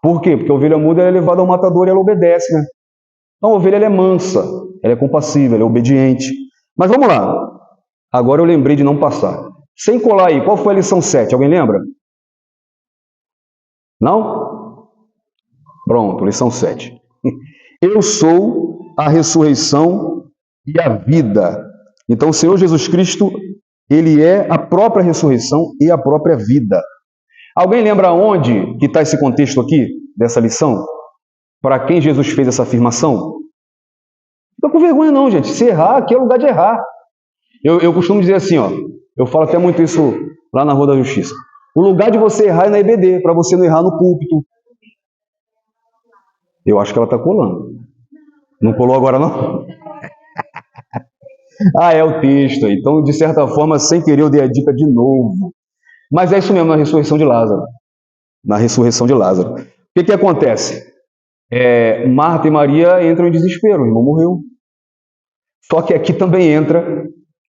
Por quê? Porque a ovelha muda é levada ao matador e ela obedece, né? Então a ovelha ela é mansa, ela é compassiva, ela é obediente. Mas vamos lá. Agora eu lembrei de não passar. Sem colar aí, qual foi a lição 7? Alguém lembra? Não? Pronto, lição 7. Eu sou a ressurreição e a vida. Então, o Senhor Jesus Cristo, ele é a própria ressurreição e a própria vida. Alguém lembra onde que está esse contexto aqui, dessa lição? Para quem Jesus fez essa afirmação? Não fica com vergonha não, gente. Se errar, aqui é o lugar de errar. Eu costumo dizer assim, ó, eu falo até muito isso lá na Rua da Justiça. O lugar de você errar é na EBD, para você não errar no púlpito. Eu acho que ela está colando. Não colou agora, não? É o texto. Então, de certa forma, sem querer, eu dei a dica de novo. Mas é isso mesmo, na ressurreição de Lázaro. Na ressurreição de Lázaro. O que acontece? Marta e Maria entram em desespero, o irmão morreu. Só que aqui também entra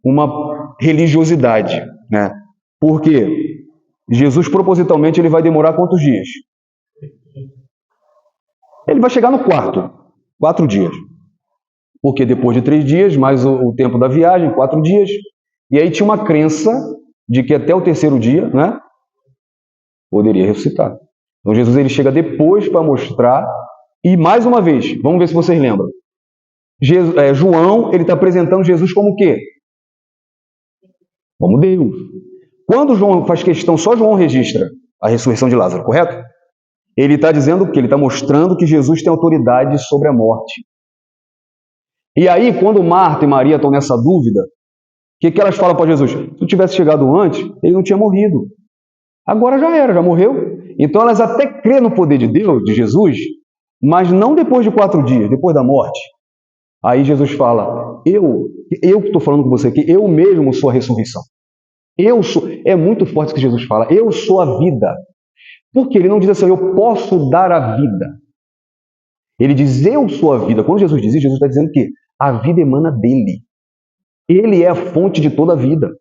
uma religiosidade, né? Porque Jesus, propositalmente, ele vai demorar quantos dias? Ele vai chegar no quarto, 4 dias. Porque depois de 3 dias, mais o tempo da viagem, 4 dias. E aí tinha uma crença de que até o 3º dia, né, poderia ressuscitar. Então Jesus ele chega depois para mostrar. E mais uma vez, vamos ver se vocês lembram. João ele está apresentando Jesus como o quê? Como Deus. Quando João faz questão, só João registra a ressurreição de Lázaro, correto? Ele está dizendo que ele está mostrando que Jesus tem autoridade sobre a morte. E aí, quando Marta e Maria estão nessa dúvida, o que elas falam para Jesus? Se tu tivesse chegado antes, ele não tinha morrido. Agora já era, já morreu. Então elas até crêem no poder de Deus, de Jesus, mas não depois de 4 dias, depois da morte. Aí Jesus fala, eu que estou falando com você aqui, eu mesmo sou a ressurreição. É muito forte o que Jesus fala, eu sou a vida. Porque ele não diz assim, eu posso dar a vida. Ele diz, eu sou a vida. Quando Jesus diz isso, Jesus está dizendo que a vida emana dele. Ele é a fonte de toda a vida.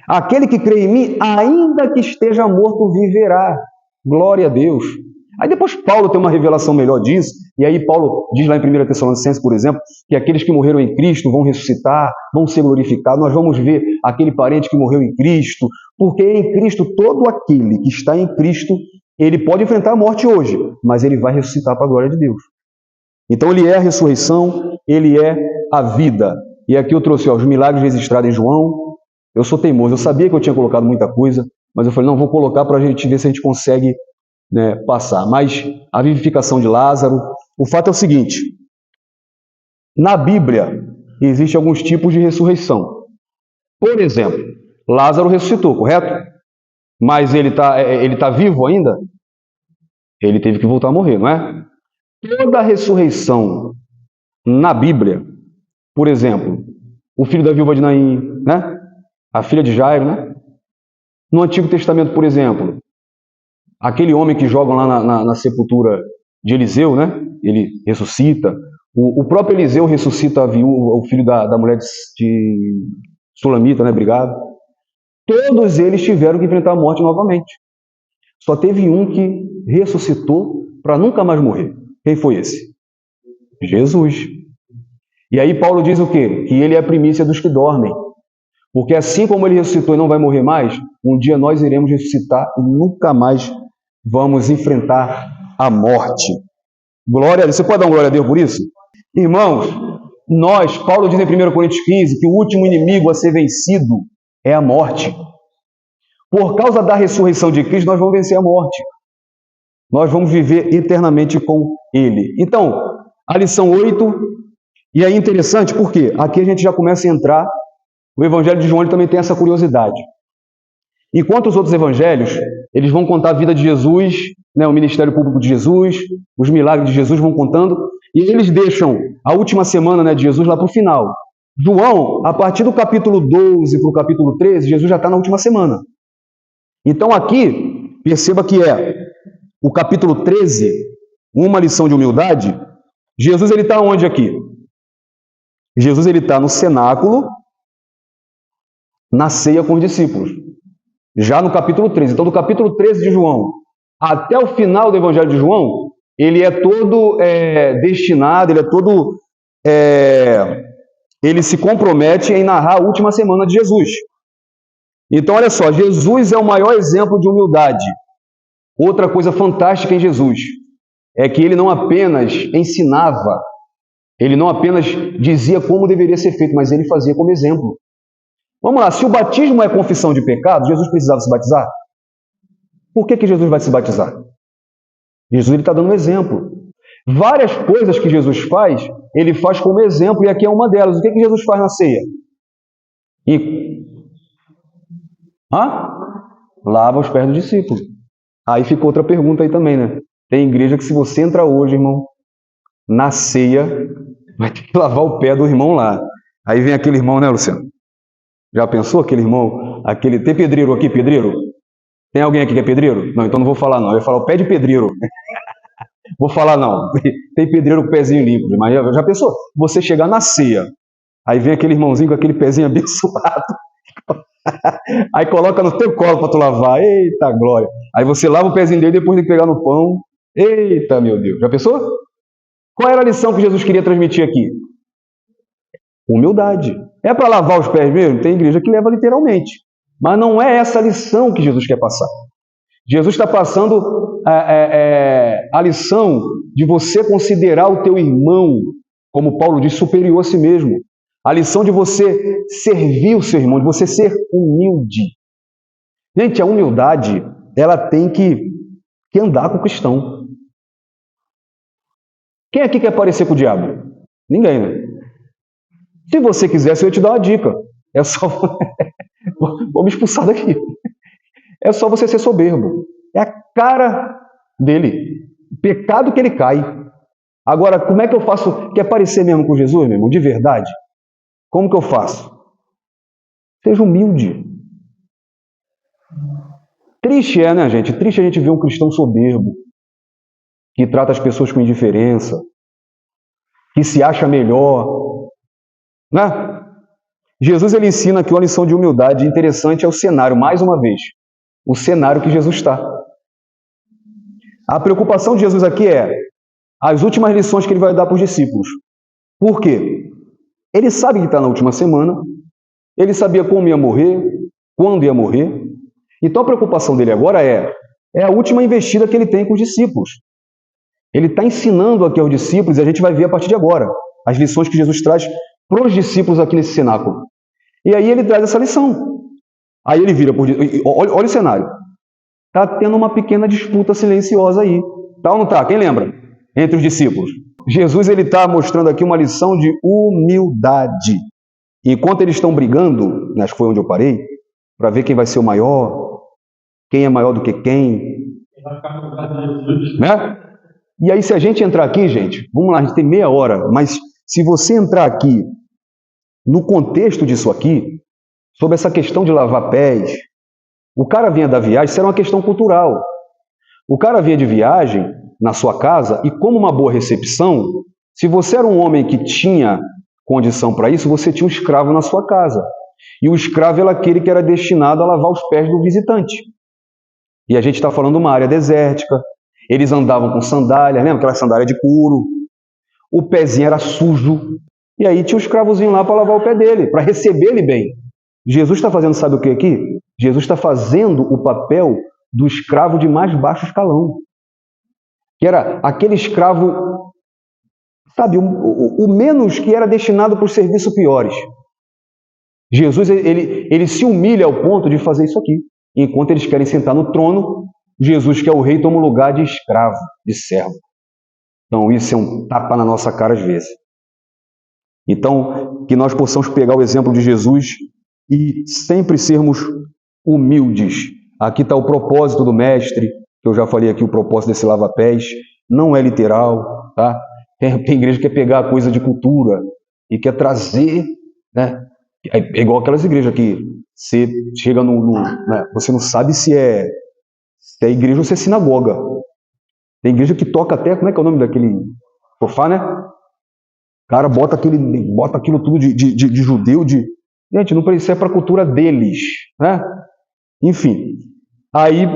Aquele que crê em mim, ainda que esteja morto, viverá. Glória a Deus. Aí depois Paulo tem uma revelação melhor disso, e aí Paulo diz lá em 1 Tessalonicenses, por exemplo, que aqueles que morreram em Cristo vão ressuscitar, vão ser glorificados. Nós vamos ver aquele parente que morreu em Cristo, porque em Cristo, todo aquele que está em Cristo, ele pode enfrentar a morte hoje, mas ele vai ressuscitar para a glória de Deus. Então ele é a ressurreição, ele é a vida. E aqui eu trouxe os milagres registrados em João. Eu sou teimoso, eu sabia que eu tinha colocado muita coisa, mas eu falei, não, vou colocar para a gente ver se a gente consegue, né, passar. Mas a vivificação de Lázaro, o fato é o seguinte, na Bíblia existem alguns tipos de ressurreição. Por exemplo, Lázaro ressuscitou, correto? Mas ele tá vivo ainda? Ele teve que voltar a morrer, não é? Toda a ressurreição na Bíblia, por exemplo, o filho da viúva de Naim, né? A filha de Jairo, né? No Antigo Testamento, por exemplo, aquele homem que jogam lá na sepultura de Eliseu, né? Ele ressuscita. O próprio Eliseu ressuscita a viúva, o filho da mulher de Sulamita, né? Obrigado. Todos eles tiveram que enfrentar a morte novamente. Só teve um que ressuscitou para nunca mais morrer. Quem foi esse? Jesus. E aí Paulo diz o quê? Que ele é a primícia dos que dormem. Porque assim como ele ressuscitou e não vai morrer mais, um dia nós iremos ressuscitar e nunca mais vamos enfrentar a morte. Glória a Deus. Você pode dar uma glória a Deus por isso? Irmãos, Paulo diz em 1 Coríntios 15 que o último inimigo a ser vencido é a morte. Por causa da ressurreição de Cristo, nós vamos vencer a morte. Nós vamos viver eternamente com Ele. Então, a lição 8, e é interessante porque aqui a gente já começa a entrar, o Evangelho de João ele também tem essa curiosidade. Enquanto os outros evangelhos, eles vão contar a vida de Jesus, né, o ministério público de Jesus, os milagres de Jesus vão contando, e eles deixam a última semana, né, de Jesus lá para o final. João, a partir do capítulo 12 para o capítulo 13, Jesus já está na última semana. Então aqui, perceba que é o capítulo 13, uma lição de humildade. Jesus ele está onde aqui? Jesus ele está no cenáculo, na ceia com os discípulos. Já no capítulo 13. Então, do capítulo 13 de João até o final do Evangelho de João, ele é todo destinado, ele se compromete em narrar a última semana de Jesus. Então, olha só, Jesus é o maior exemplo de humildade. Outra coisa fantástica em Jesus é que ele não apenas ensinava, ele não apenas dizia como deveria ser feito, mas ele fazia como exemplo. Vamos lá, se o batismo é confissão de pecado, Jesus precisava se batizar? Por que Jesus vai se batizar? Jesus está dando um exemplo. Várias coisas que Jesus faz, ele faz como exemplo, e aqui é uma delas. O que Jesus faz na ceia? Lava os pés do discípulo. Aí fica outra pergunta aí também, né? Tem igreja que se você entrar hoje, irmão, na ceia, vai ter que lavar o pé do irmão lá. Aí vem aquele irmão, né, Luciano? Já pensou aquele irmão? Tem pedreiro aqui, pedreiro? Tem alguém aqui que é pedreiro? Não, então não vou falar não. Eu ia falar o pé de pedreiro. Vou falar não. Tem pedreiro com o pezinho limpo. Mas já pensou? Você chegar na ceia, aí vem aquele irmãozinho com aquele pezinho abençoado. Aí coloca no teu colo para tu lavar. Eita glória. Aí você lava o pezinho dele e depois tem que pegar no pão. Eita meu Deus. Já pensou? Qual era a lição que Jesus queria transmitir aqui? Humildade. É para lavar os pés mesmo? Tem igreja que leva literalmente. Mas não é essa a lição que Jesus quer passar. Jesus está passando a lição de você considerar o teu irmão, como Paulo diz, superior a si mesmo. A lição de você servir o seu irmão, de você ser humilde. Gente, a humildade, ela tem que andar com o cristão. Quem aqui quer parecer com o diabo? Ninguém, né? Se você quisesse, eu ia te dar uma dica. É só... Vou me expulsar daqui. É só você ser soberbo. É a cara dele. O pecado que ele cai. Agora, como é que eu faço? Quer parecer mesmo com Jesus, meu irmão? De verdade? Como que eu faço? Seja humilde. Triste né, gente? Triste a gente ver um cristão soberbo, que trata as pessoas com indiferença, que se acha melhor. Né? Jesus ele ensina aqui uma lição de humildade interessante, é o cenário, mais uma vez. O cenário que Jesus está. A preocupação de Jesus aqui é as últimas lições que ele vai dar para os discípulos. Por quê? Ele sabe que está na última semana, ele sabia como ia morrer, quando ia morrer. Então a preocupação dele agora é a última investida que ele tem com os discípulos. Ele está ensinando aqui aos discípulos, e a gente vai ver a partir de agora as lições que Jesus traz para os discípulos aqui nesse cenáculo. E aí ele traz essa lição. Aí ele vira por... Olha o cenário. Está tendo uma pequena disputa silenciosa aí. Tá ou não está? Quem lembra? Entre os discípulos. Jesus ele está mostrando aqui uma lição de humildade. Enquanto eles estão brigando, acho que foi onde eu parei, para ver quem vai ser o maior, quem é maior do que quem. Né? E aí se a gente entrar aqui, gente, vamos lá, a gente tem meia hora, mas se você entrar aqui no contexto disso aqui, sobre essa questão de lavar pés, o cara vinha da viagem, isso era uma questão cultural. O cara vinha de viagem na sua casa e como uma boa recepção, se você era um homem que tinha condição para isso, você tinha um escravo na sua casa. E o escravo era aquele que era destinado a lavar os pés do visitante. E a gente está falando de uma área desértica, eles andavam com sandálias, lembra aquela sandália de couro? O pezinho era sujo, E aí tinha um escravozinho lá para lavar o pé dele, para receber ele bem. Jesus está fazendo, sabe o que aqui? Jesus está fazendo o papel do escravo de mais baixo escalão. Que era aquele escravo, sabe, o menos, que era destinado para os serviços piores. Jesus, ele se humilha ao ponto de fazer isso aqui. Enquanto eles querem sentar no trono, Jesus, que é o rei, toma o lugar de escravo, de servo. Então, isso é um tapa na nossa cara às vezes. Então, que nós possamos pegar o exemplo de Jesus e sempre sermos humildes. Aqui está o propósito do mestre, que eu já falei aqui, o propósito desse lava-pés. Não é literal, tá? Tem igreja que quer pegar a coisa de cultura e quer trazer, né? É igual aquelas igrejas que você chega né? Você não sabe se é igreja ou se é sinagoga. Tem igreja que toca até, como é que é o nome daquele sofá, né? O cara bota aquilo tudo de judeu, gente, não precisa, é para a cultura deles, né? Enfim, aí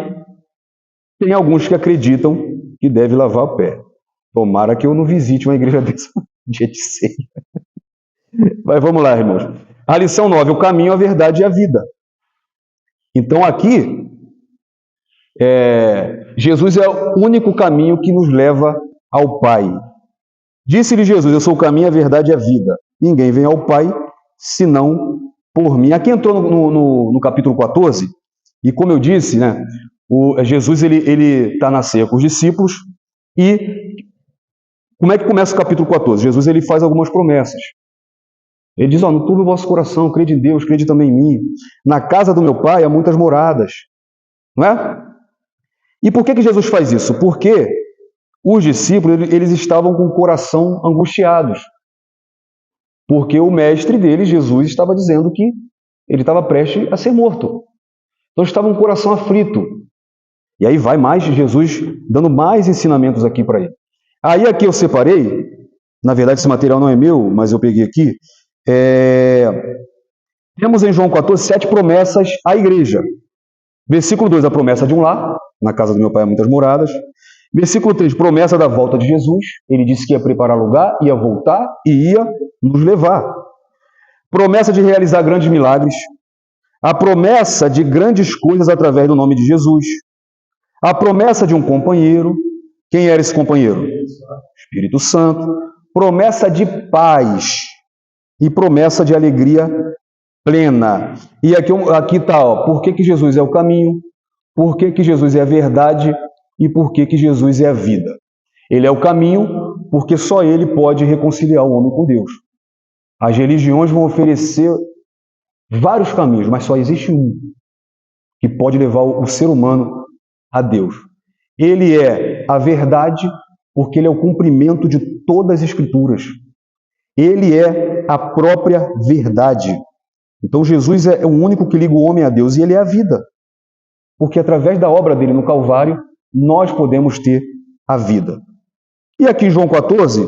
tem alguns que acreditam que deve lavar o pé. Tomara que eu não visite uma igreja dessa dia de ceia. Mas vamos lá, irmãos. A lição 9, o caminho, a verdade e a vida. Então aqui, Jesus é o único caminho que nos leva ao Pai. Disse-lhe Jesus, eu sou o caminho, a verdade e a vida. Ninguém vem ao Pai, senão por mim. Aqui entrou no capítulo 14, e como eu disse, né, Jesus ele está na ceia com os discípulos, e como é que começa o capítulo 14? Jesus ele faz algumas promessas. Ele diz, no turbe o vosso coração, crede em Deus, crede também em mim. Na casa do meu Pai há muitas moradas. Não é? E por que Jesus faz isso? Porque os discípulos eles estavam com o coração angustiados. Porque o mestre deles, Jesus, estava dizendo que ele estava prestes a ser morto. Então estavam com o coração aflito. E aí vai mais Jesus dando mais ensinamentos aqui para ele. Aí aqui eu separei, na verdade esse material não é meu, mas eu peguei aqui. Temos em João 14 7 promessas à igreja. Versículo 2, a promessa de um lar, na casa do meu Pai há muitas moradas. Versículo 3, promessa da volta de Jesus. Ele disse que ia preparar lugar, ia voltar e ia nos levar. Promessa de realizar grandes milagres. A promessa de grandes coisas através do nome de Jesus. A promessa de um companheiro. Quem era esse companheiro? Espírito Santo. Promessa de paz e promessa de alegria plena. E aqui está, por que Jesus é o caminho, por que Jesus é a verdade e por que Jesus é a vida. Ele é o caminho porque só ele pode reconciliar o homem com Deus. As religiões vão oferecer vários caminhos, mas só existe um que pode levar o ser humano a Deus. Ele é a verdade porque ele é o cumprimento de todas as Escrituras. Ele é a própria verdade. Então Jesus é o único que liga o homem a Deus e ele é a vida. Porque através da obra dele no Calvário, nós podemos ter a vida. E aqui em João 14,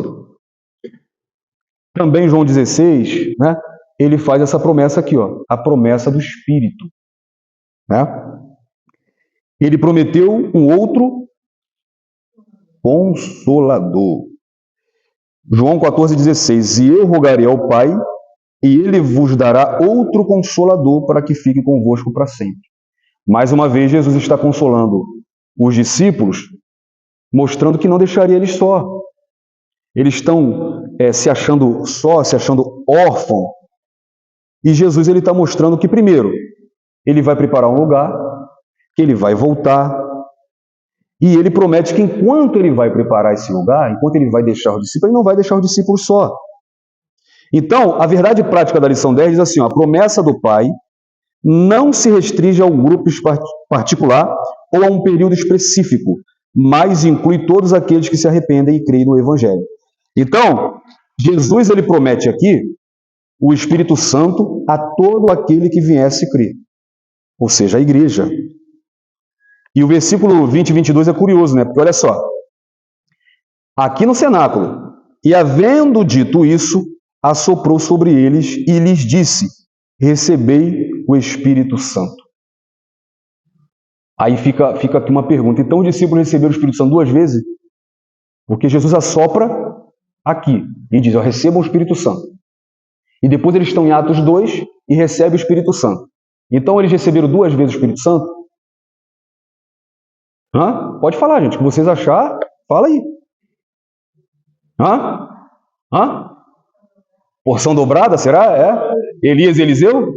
também João 16, né, ele faz essa promessa aqui, a promessa do Espírito. Né? Ele prometeu um outro Consolador. João 14,16. E eu rogarei ao Pai, e ele vos dará outro Consolador para que fique convosco para sempre. Mais uma vez, Jesus está consolando os discípulos, mostrando que não deixaria eles só. Eles estão se achando só, se achando órfãos. E Jesus ele está mostrando que, primeiro, ele vai preparar um lugar, que ele vai voltar, e ele promete que enquanto ele vai preparar esse lugar, enquanto ele vai deixar os discípulos, ele não vai deixar os discípulos só. Então, a verdade prática da lição 10 diz assim, a promessa do Pai não se restringe a um grupo particular ou a um período específico, mas inclui todos aqueles que se arrependem e creem no Evangelho. Então, Jesus ele promete aqui o Espírito Santo a todo aquele que viesse crer, ou seja, a igreja. E o versículo 20 e 22 é curioso, né? Porque olha só, aqui no cenáculo, e havendo dito isso, assoprou sobre eles e lhes disse, recebei o Espírito Santo. Aí fica aqui uma pergunta, então os discípulos receberam o Espírito Santo 2 vezes? Porque Jesus assopra aqui e diz, recebam o Espírito Santo. e depois eles estão em Atos 2 e recebem o Espírito Santo. Então eles receberam 2 vezes o Espírito Santo? Hã? Pode falar, gente, o que vocês achar, fala aí. Hã? Hã? Porção dobrada, será? É? Elias e Eliseu?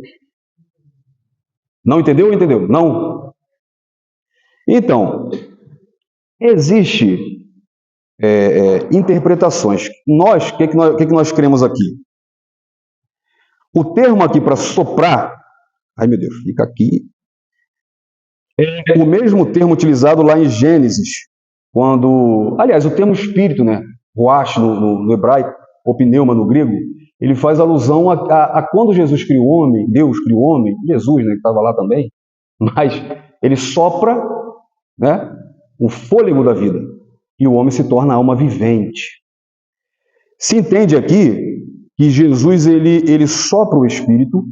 Não entendeu ou entendeu? Não. Então, existe interpretações. Nós, o que nós cremos aqui? O termo aqui para soprar, ai meu Deus, fica aqui, é o mesmo termo utilizado lá em Gênesis, quando, aliás, o termo espírito, né, ruach no hebraico, ou pneuma no grego, ele faz alusão a quando Jesus criou o homem, Deus criou o homem, Jesus, né, que estava lá também, mas ele sopra, né, o fôlego da vida, e o homem se torna alma vivente. Se entende aqui que Jesus ele sopra o Espírito,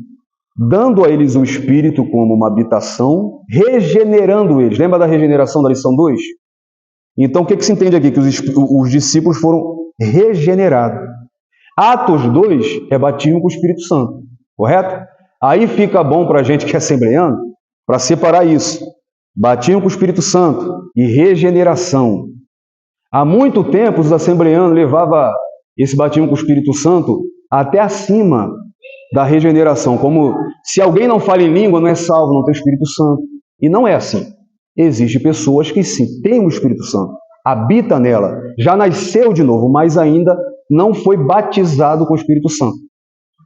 dando a eles o Espírito como uma habitação, regenerando eles. Lembra da regeneração da lição 2? Então, o que se entende aqui? Que os discípulos foram regenerados. Atos 2 é batismo com o Espírito Santo, correto? Aí fica bom para a gente que é assembleano, para separar isso. Batismo com o Espírito Santo e regeneração. Há muito tempo os assembleanos levavam esse batismo com o Espírito Santo até acima da regeneração, como se alguém não fala em língua, não é salvo, não tem o Espírito Santo. E não é assim. Existem pessoas que sim, têm o Espírito Santo, habita nela, já nasceu de novo, mas ainda não foi batizado com o Espírito Santo.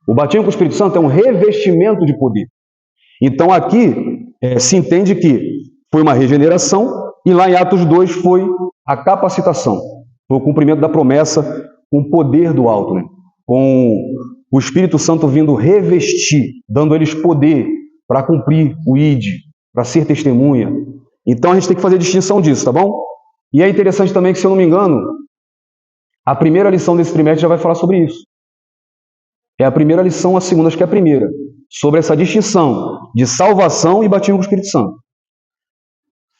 O batismo com o Espírito Santo é um revestimento de poder. Então aqui se entende que foi uma regeneração e lá em Atos 2 foi a capacitação, foi o cumprimento da promessa com o poder do alto, né? Com o Espírito Santo vindo revestir, dando a eles poder para cumprir o ID, para ser testemunha. Então a gente tem que fazer a distinção disso, tá bom? E é interessante também que, se eu não me engano, a primeira lição desse trimestre já vai falar sobre isso. É a primeira lição, a segunda acho que é a primeira, sobre essa distinção de salvação e batismo com o Espírito Santo.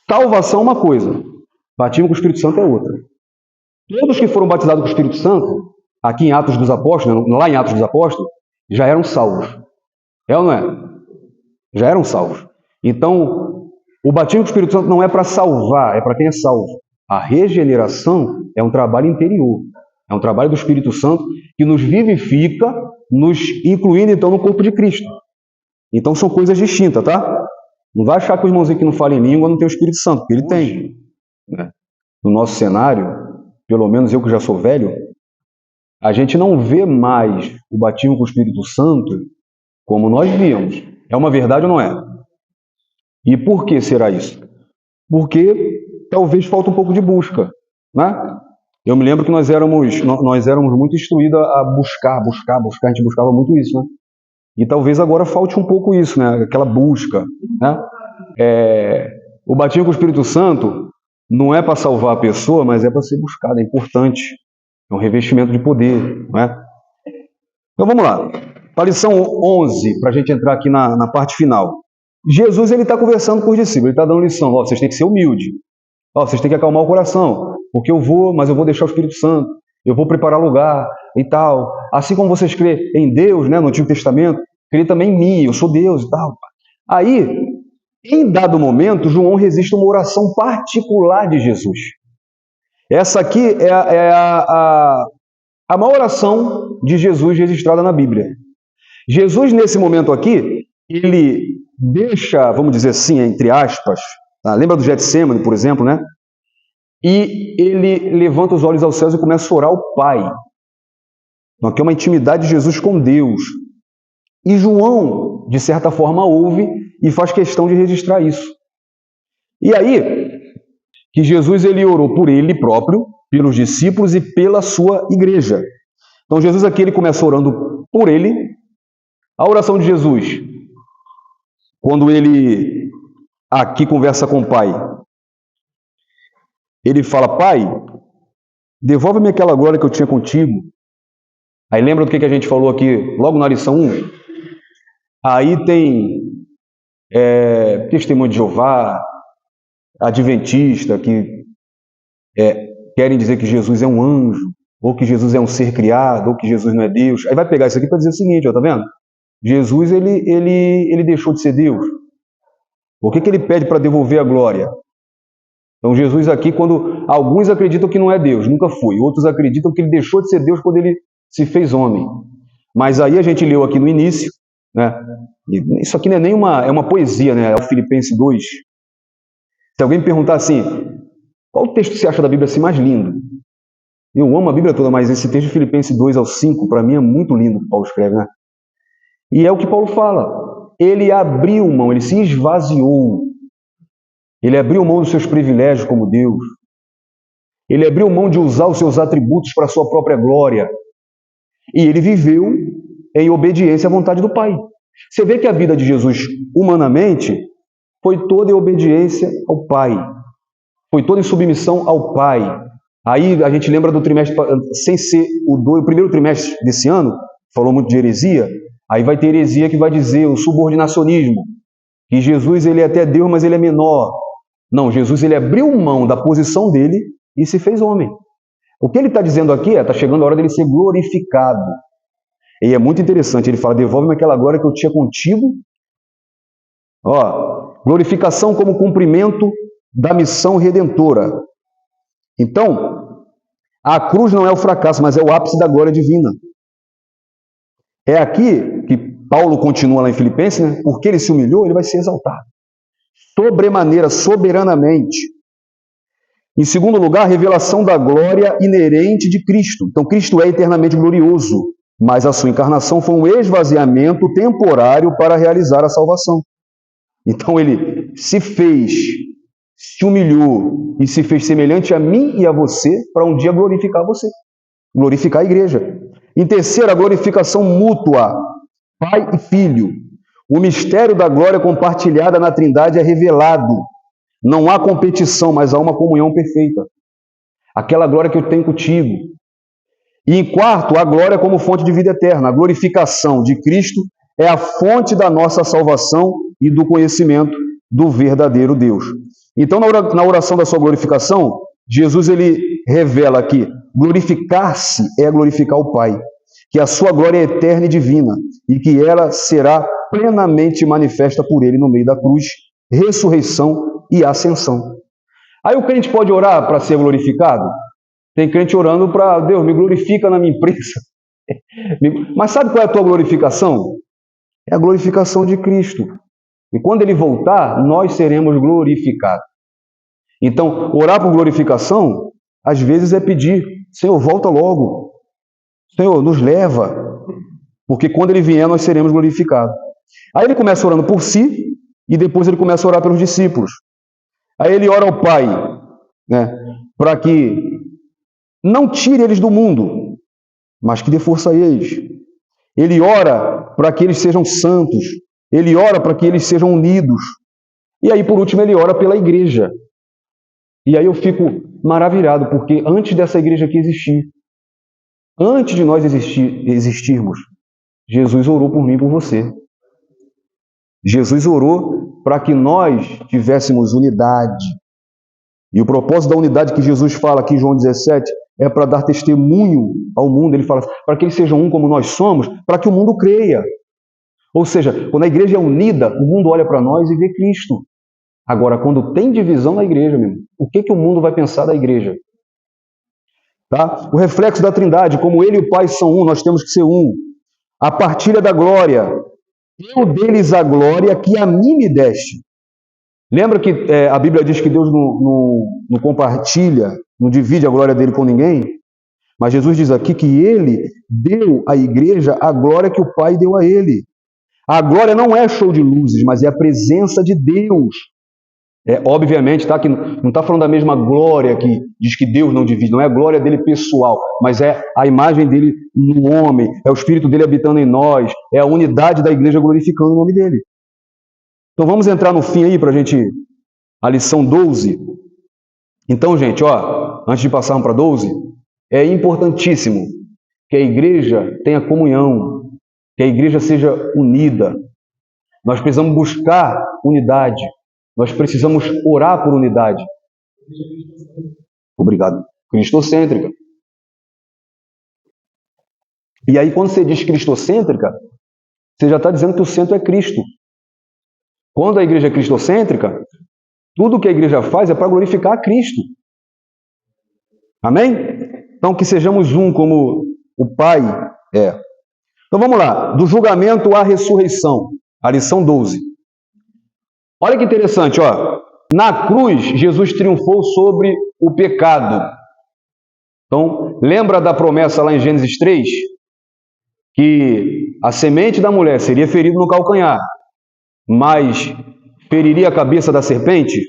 Salvação é uma coisa, batismo com o Espírito Santo é outra. Todos que foram batizados com o Espírito Santo, aqui em Atos dos Apóstolos, lá em Atos dos Apóstolos, já eram salvos. É ou não é? Já eram salvos. Então, o batismo com o Espírito Santo não é para salvar, é para quem é salvo. A regeneração é um trabalho interior. É um trabalho do Espírito Santo que nos vivifica, nos incluindo então no corpo de Cristo. Então são coisas distintas, tá? Não vai achar que os irmãozinhos que não falam em língua não tem o Espírito Santo, porque ele tem. Né? No nosso cenário, pelo menos eu que já sou velho, a gente não vê mais o batismo com o Espírito Santo como nós víamos. É uma verdade ou não é? E por que será isso? Porque talvez falta um pouco de busca, né? Eu me lembro que nós éramos muito instruídos a buscar, a gente buscava muito isso, né? E talvez agora falte um pouco isso, né? Aquela busca, né? O batismo com o Espírito Santo não é para salvar a pessoa, mas é para ser buscado, é importante. É um revestimento de poder, né? Então vamos lá. Para a lição 11, para a gente entrar aqui na parte final. Jesus ele está conversando com os discípulos, ele está dando lição. Ó, vocês têm que ser humildes. Ó, vocês têm que acalmar o coração, porque eu vou deixar o Espírito Santo, eu vou preparar lugar e tal. Assim como vocês crêem em Deus, né, no Antigo Testamento, crêem também em mim, eu sou Deus e tal. Aí, em dado momento, João registra uma oração particular de Jesus. Essa aqui é a maior oração de Jesus registrada na Bíblia. Jesus, nesse momento aqui, ele deixa, vamos dizer assim, entre aspas, tá? Lembra do Getsêmani, por exemplo, né? E ele levanta os olhos aos céus e começa a orar ao Pai. Então, aqui é uma intimidade de Jesus com Deus. E João, de certa forma, ouve e faz questão de registrar isso. E aí, que Jesus ele orou por ele próprio, pelos discípulos e pela sua igreja. Então, Jesus aqui ele começa orando por ele. A oração de Jesus, quando ele aqui conversa com o Pai, ele fala: Pai, devolve-me aquela glória que eu tinha contigo. Aí lembra do que a gente falou aqui logo na lição 1? Aí tem testemunho de Jeová, adventista, que querem dizer que Jesus é um anjo, ou que Jesus é um ser criado, ou que Jesus não é Deus. Aí vai pegar isso aqui para dizer o seguinte, ó, tá vendo? Jesus, ele deixou de ser Deus. Por que ele pede para devolver a glória? Então Jesus aqui, quando alguns acreditam que não é Deus, nunca foi. Outros acreditam que ele deixou de ser Deus quando ele se fez homem. Mas aí a gente leu aqui no início, né? Isso aqui não é nem uma poesia, né? É o Filipenses 2. Se alguém me perguntar assim, qual o texto que você acha da Bíblia assim mais lindo? Eu amo a Bíblia toda, mas esse texto de Filipenses 2 ao 5, para mim é muito lindo, que Paulo escreve, né? E é o que Paulo fala. Ele abriu mão, ele se esvaziou. Ele abriu mão dos seus privilégios como Deus. Ele abriu mão de usar os seus atributos para a sua própria glória. E ele viveu em obediência à vontade do Pai. Você vê que a vida de Jesus, humanamente, foi toda em obediência ao Pai. Foi toda em submissão ao Pai. Aí a gente lembra do trimestre, sem ser o primeiro trimestre desse ano, falou muito de heresia, aí vai ter heresia que vai dizer o subordinacionismo, que Jesus ele é até Deus, mas ele é menor. Não, Jesus ele abriu mão da posição dele e se fez homem. O que ele está dizendo aqui está chegando a hora dele ser glorificado. E é muito interessante, ele fala, devolve-me aquela glória que eu tinha contigo. Ó, glorificação como cumprimento da missão redentora. Então, a cruz não é o fracasso, mas é o ápice da glória divina. É aqui que Paulo continua lá em Filipenses, né? Porque ele se humilhou, ele vai ser exaltado. Sobremaneira, soberanamente. Em segundo lugar, a revelação da glória inerente de Cristo. Então, Cristo é eternamente glorioso, mas a sua encarnação foi um esvaziamento temporário para realizar a salvação. Então, ele se fez, se humilhou e se fez semelhante a mim e a você para um dia glorificar você, glorificar a igreja. Em terceiro, a glorificação mútua, Pai e Filho. O mistério da glória compartilhada na Trindade é revelado. Não há competição, mas há uma comunhão perfeita. Aquela glória que eu tenho contigo. E em quarto, a glória como fonte de vida eterna. A glorificação de Cristo é a fonte da nossa salvação e do conhecimento do verdadeiro Deus. Então, na oração da sua glorificação, Jesus ele revela que glorificar-se é glorificar o Pai, que a sua glória é eterna e divina e que ela será plenamente manifesta por ele no meio da cruz, ressurreição e ascensão. Aí o crente pode orar para ser glorificado? Tem crente orando para Deus, me glorifica na minha empresa. Mas sabe qual é a tua glorificação? É a glorificação de Cristo. E quando ele voltar, nós seremos glorificados. Então, orar por glorificação, às vezes é pedir, Senhor, volta logo. Senhor, nos leva. Porque quando ele vier, nós seremos glorificados. Aí ele começa orando por si, e depois ele começa a orar pelos discípulos. Aí ele ora ao Pai, né, para que não tire eles do mundo, mas que dê força a eles. Ele ora para que eles sejam santos. Ele ora para que eles sejam unidos. E aí, por último, ele ora pela igreja. E aí eu fico maravilhado, porque antes dessa igreja aqui existir, antes de nós existirmos, Jesus orou por mim e por você. Jesus orou para que nós tivéssemos unidade. E o propósito da unidade que Jesus fala aqui em João 17 é para dar testemunho ao mundo. Ele fala para que eles sejam um como nós somos, para que o mundo creia. Ou seja, quando a igreja é unida, o mundo olha para nós e vê Cristo. Agora, quando tem divisão na igreja, meu, o que o mundo vai pensar da igreja? Tá? O reflexo da Trindade, como ele e o Pai são um, nós temos que ser um. A partilha da glória. Eu deles a glória que a mim me deste. Lembra que a Bíblia diz que Deus não compartilha, não divide a glória dele com ninguém? Mas Jesus diz aqui que ele deu à igreja a glória que o Pai deu a ele. A glória não é show de luzes, mas é a presença de Deus. Obviamente, tá, que não está falando da mesma glória que diz que Deus não divide, não é a glória dele pessoal, mas é a imagem dele no homem, é o Espírito dele habitando em nós, é a unidade da igreja glorificando o nome dele. Então vamos entrar no fim aí para a gente, a lição 12. Então, gente, antes de passarmos para 12, é importantíssimo que a igreja tenha comunhão, que a igreja seja unida. Nós precisamos buscar unidade. Nós precisamos orar por unidade. Obrigado. Cristocêntrica. E aí, quando você diz cristocêntrica, você já está dizendo que o centro é Cristo. Quando a igreja é cristocêntrica, tudo que a igreja faz é para glorificar a Cristo. Amém? Então, que sejamos um como o Pai é. Então, vamos lá. Do julgamento à ressurreição. A lição 12. Olha que interessante, ó. Na cruz, Jesus triunfou sobre o pecado. Então, lembra da promessa lá em Gênesis 3? Que a semente da mulher seria ferida no calcanhar, mas feriria a cabeça da serpente?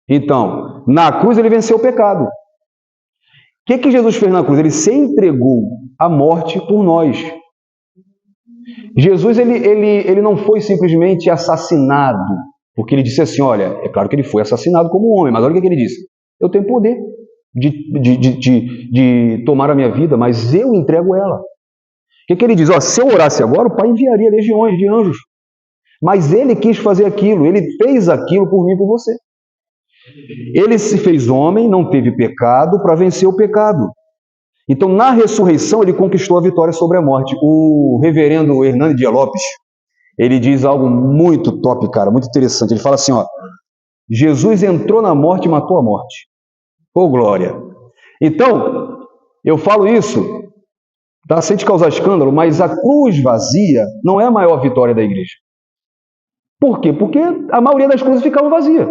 Então, na cruz ele venceu o pecado. O que Jesus fez na cruz? Ele se entregou à morte por nós. Jesus ele não foi simplesmente assassinado, porque ele disse assim, olha, é claro que ele foi assassinado como homem, mas olha o que ele disse, eu tenho poder de tomar a minha vida, mas eu entrego ela. O que ele diz? Ó, se eu orasse agora, o Pai enviaria legiões de anjos, mas ele quis fazer aquilo, ele fez aquilo por mim e por você. Ele se fez homem, não teve pecado para vencer o pecado. Então, na ressurreição, ele conquistou a vitória sobre a morte. O reverendo Hernani Dias Lopes, ele diz algo muito top, cara, muito interessante. Ele fala assim, ó, Jesus entrou na morte e matou a morte. Ô, glória! Então, eu falo isso, tá, sem te causar escândalo, mas a cruz vazia não é a maior vitória da igreja. Por quê? Porque a maioria das cruzes ficava vazia.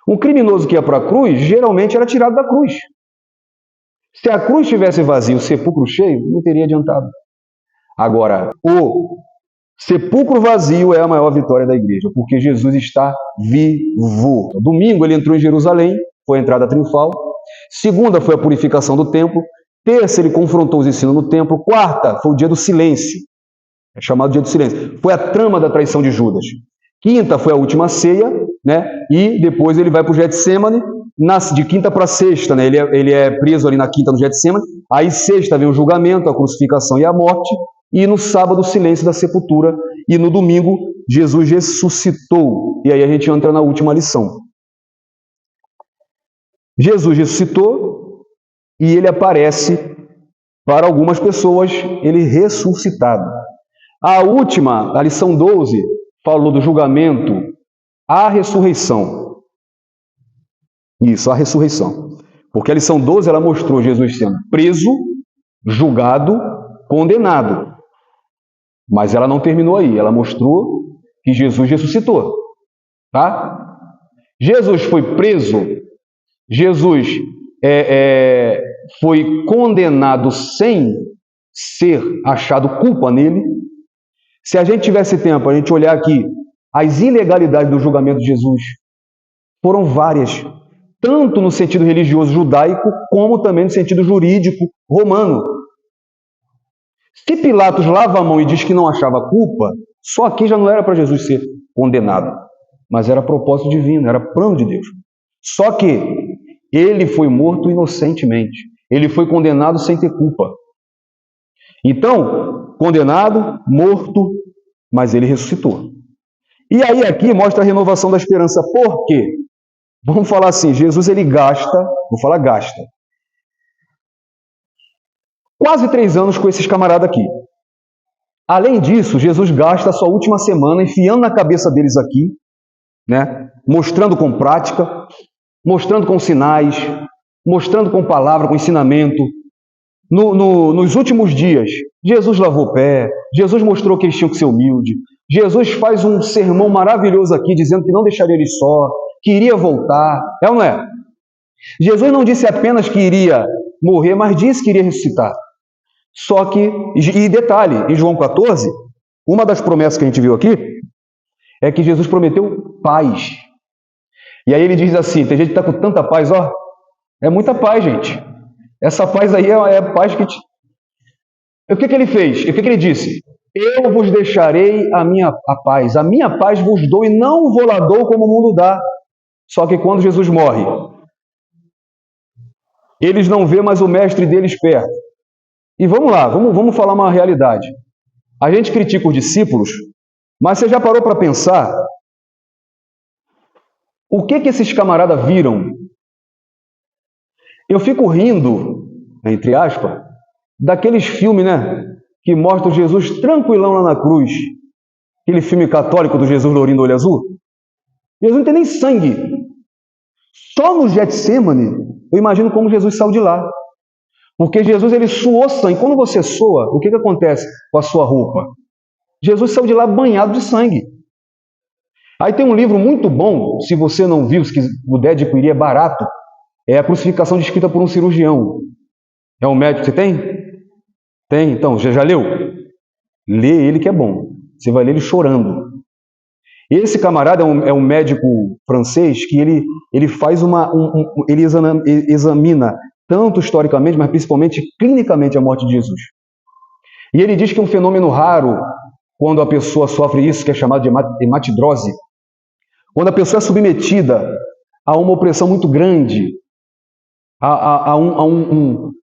Um criminoso que ia para a cruz, geralmente era tirado da cruz. Se a cruz estivesse vazia, o sepulcro cheio, não teria adiantado. Agora, o sepulcro vazio é a maior vitória da igreja, porque Jesus está vivo. Domingo ele entrou em Jerusalém, foi a entrada triunfal. Segunda foi a purificação do templo. Terça ele confrontou os ensinos no templo. Quarta foi o dia do silêncio, é chamado dia do silêncio. Foi a trama da traição de Judas. Quinta foi a última ceia, né? E depois ele vai para o Getsemane, de quinta para sexta, né? Ele é preso ali na quinta no Getsemane. Aí sexta vem o julgamento, a crucificação e a morte. E no sábado o silêncio da sepultura. E no domingo Jesus ressuscitou. E aí a gente entra na última lição. Jesus ressuscitou e ele aparece para algumas pessoas, ele ressuscitado. A última, a lição 12, falou do julgamento à ressurreição. Isso, a ressurreição. Porque a lição 12, ela mostrou Jesus sendo preso, julgado, condenado. Mas ela não terminou aí, ela mostrou que Jesus ressuscitou. Tá? Jesus foi preso, Jesus foi condenado sem ser achado culpa nele. Se a gente tivesse tempo, a gente olhar aqui, as ilegalidades do julgamento de Jesus foram várias, tanto no sentido religioso judaico, como também no sentido jurídico romano. Se Pilatos lava a mão e diz que não achava culpa, só aqui já não era para Jesus ser condenado, mas era propósito divino, era plano de Deus. Só que ele foi morto inocentemente, ele foi condenado sem ter culpa. Então, condenado, morto, mas ele ressuscitou. E aí aqui mostra a renovação da esperança. Por quê? Vamos falar assim, Jesus ele gasta, vou falar gasta, quase 3 anos com esses camaradas aqui. Além disso, Jesus gasta a sua última semana enfiando na cabeça deles aqui, né? Mostrando com prática, mostrando com sinais, mostrando com palavra, com ensinamento. Nos últimos dias, Jesus lavou o pé, Jesus mostrou que eles tinham que ser humildes, Jesus faz um sermão maravilhoso aqui, dizendo que não deixaria eles só, que iria voltar, é ou não é? Jesus não disse apenas que iria morrer, mas disse que iria ressuscitar. Só que, e detalhe, em João 14, uma das promessas que a gente viu aqui, é que Jesus prometeu paz. E aí ele diz assim, tem gente que está com tanta paz, ó, é muita paz, gente. Essa paz aí é a paz que te... O que ele fez? O que ele disse? Eu vos deixarei a minha paz vos dou e não vou lá dou como o mundo dá. Só que quando Jesus morre, eles não vê mais o mestre deles perto. E vamos lá, vamos falar uma realidade. A gente critica os discípulos, mas você já parou para pensar o que esses camaradas viram? Eu fico rindo, entre aspas, daqueles filmes, né? Que mostram Jesus tranquilão lá na cruz. Aquele filme católico do Jesus lourinho do olho azul. Jesus não tem nem sangue. Só no Getsemane, eu imagino como Jesus saiu de lá. Porque Jesus, ele suou sangue. Quando você soa, o que acontece com a sua roupa? Jesus saiu de lá banhado de sangue. Aí tem um livro muito bom, se você não viu, se puder adquirir, é barato. É a crucificação descrita por um cirurgião. É um médico, você tem? Tem, então, já leu? Lê ele que é bom. Você vai ler ele chorando. Esse camarada é um médico francês que ele faz ele examina tanto historicamente, mas principalmente clinicamente a morte de Jesus. E ele diz que é um fenômeno raro quando a pessoa sofre isso, que é chamado de hematidrose. Quando a pessoa é submetida a uma opressão muito grande,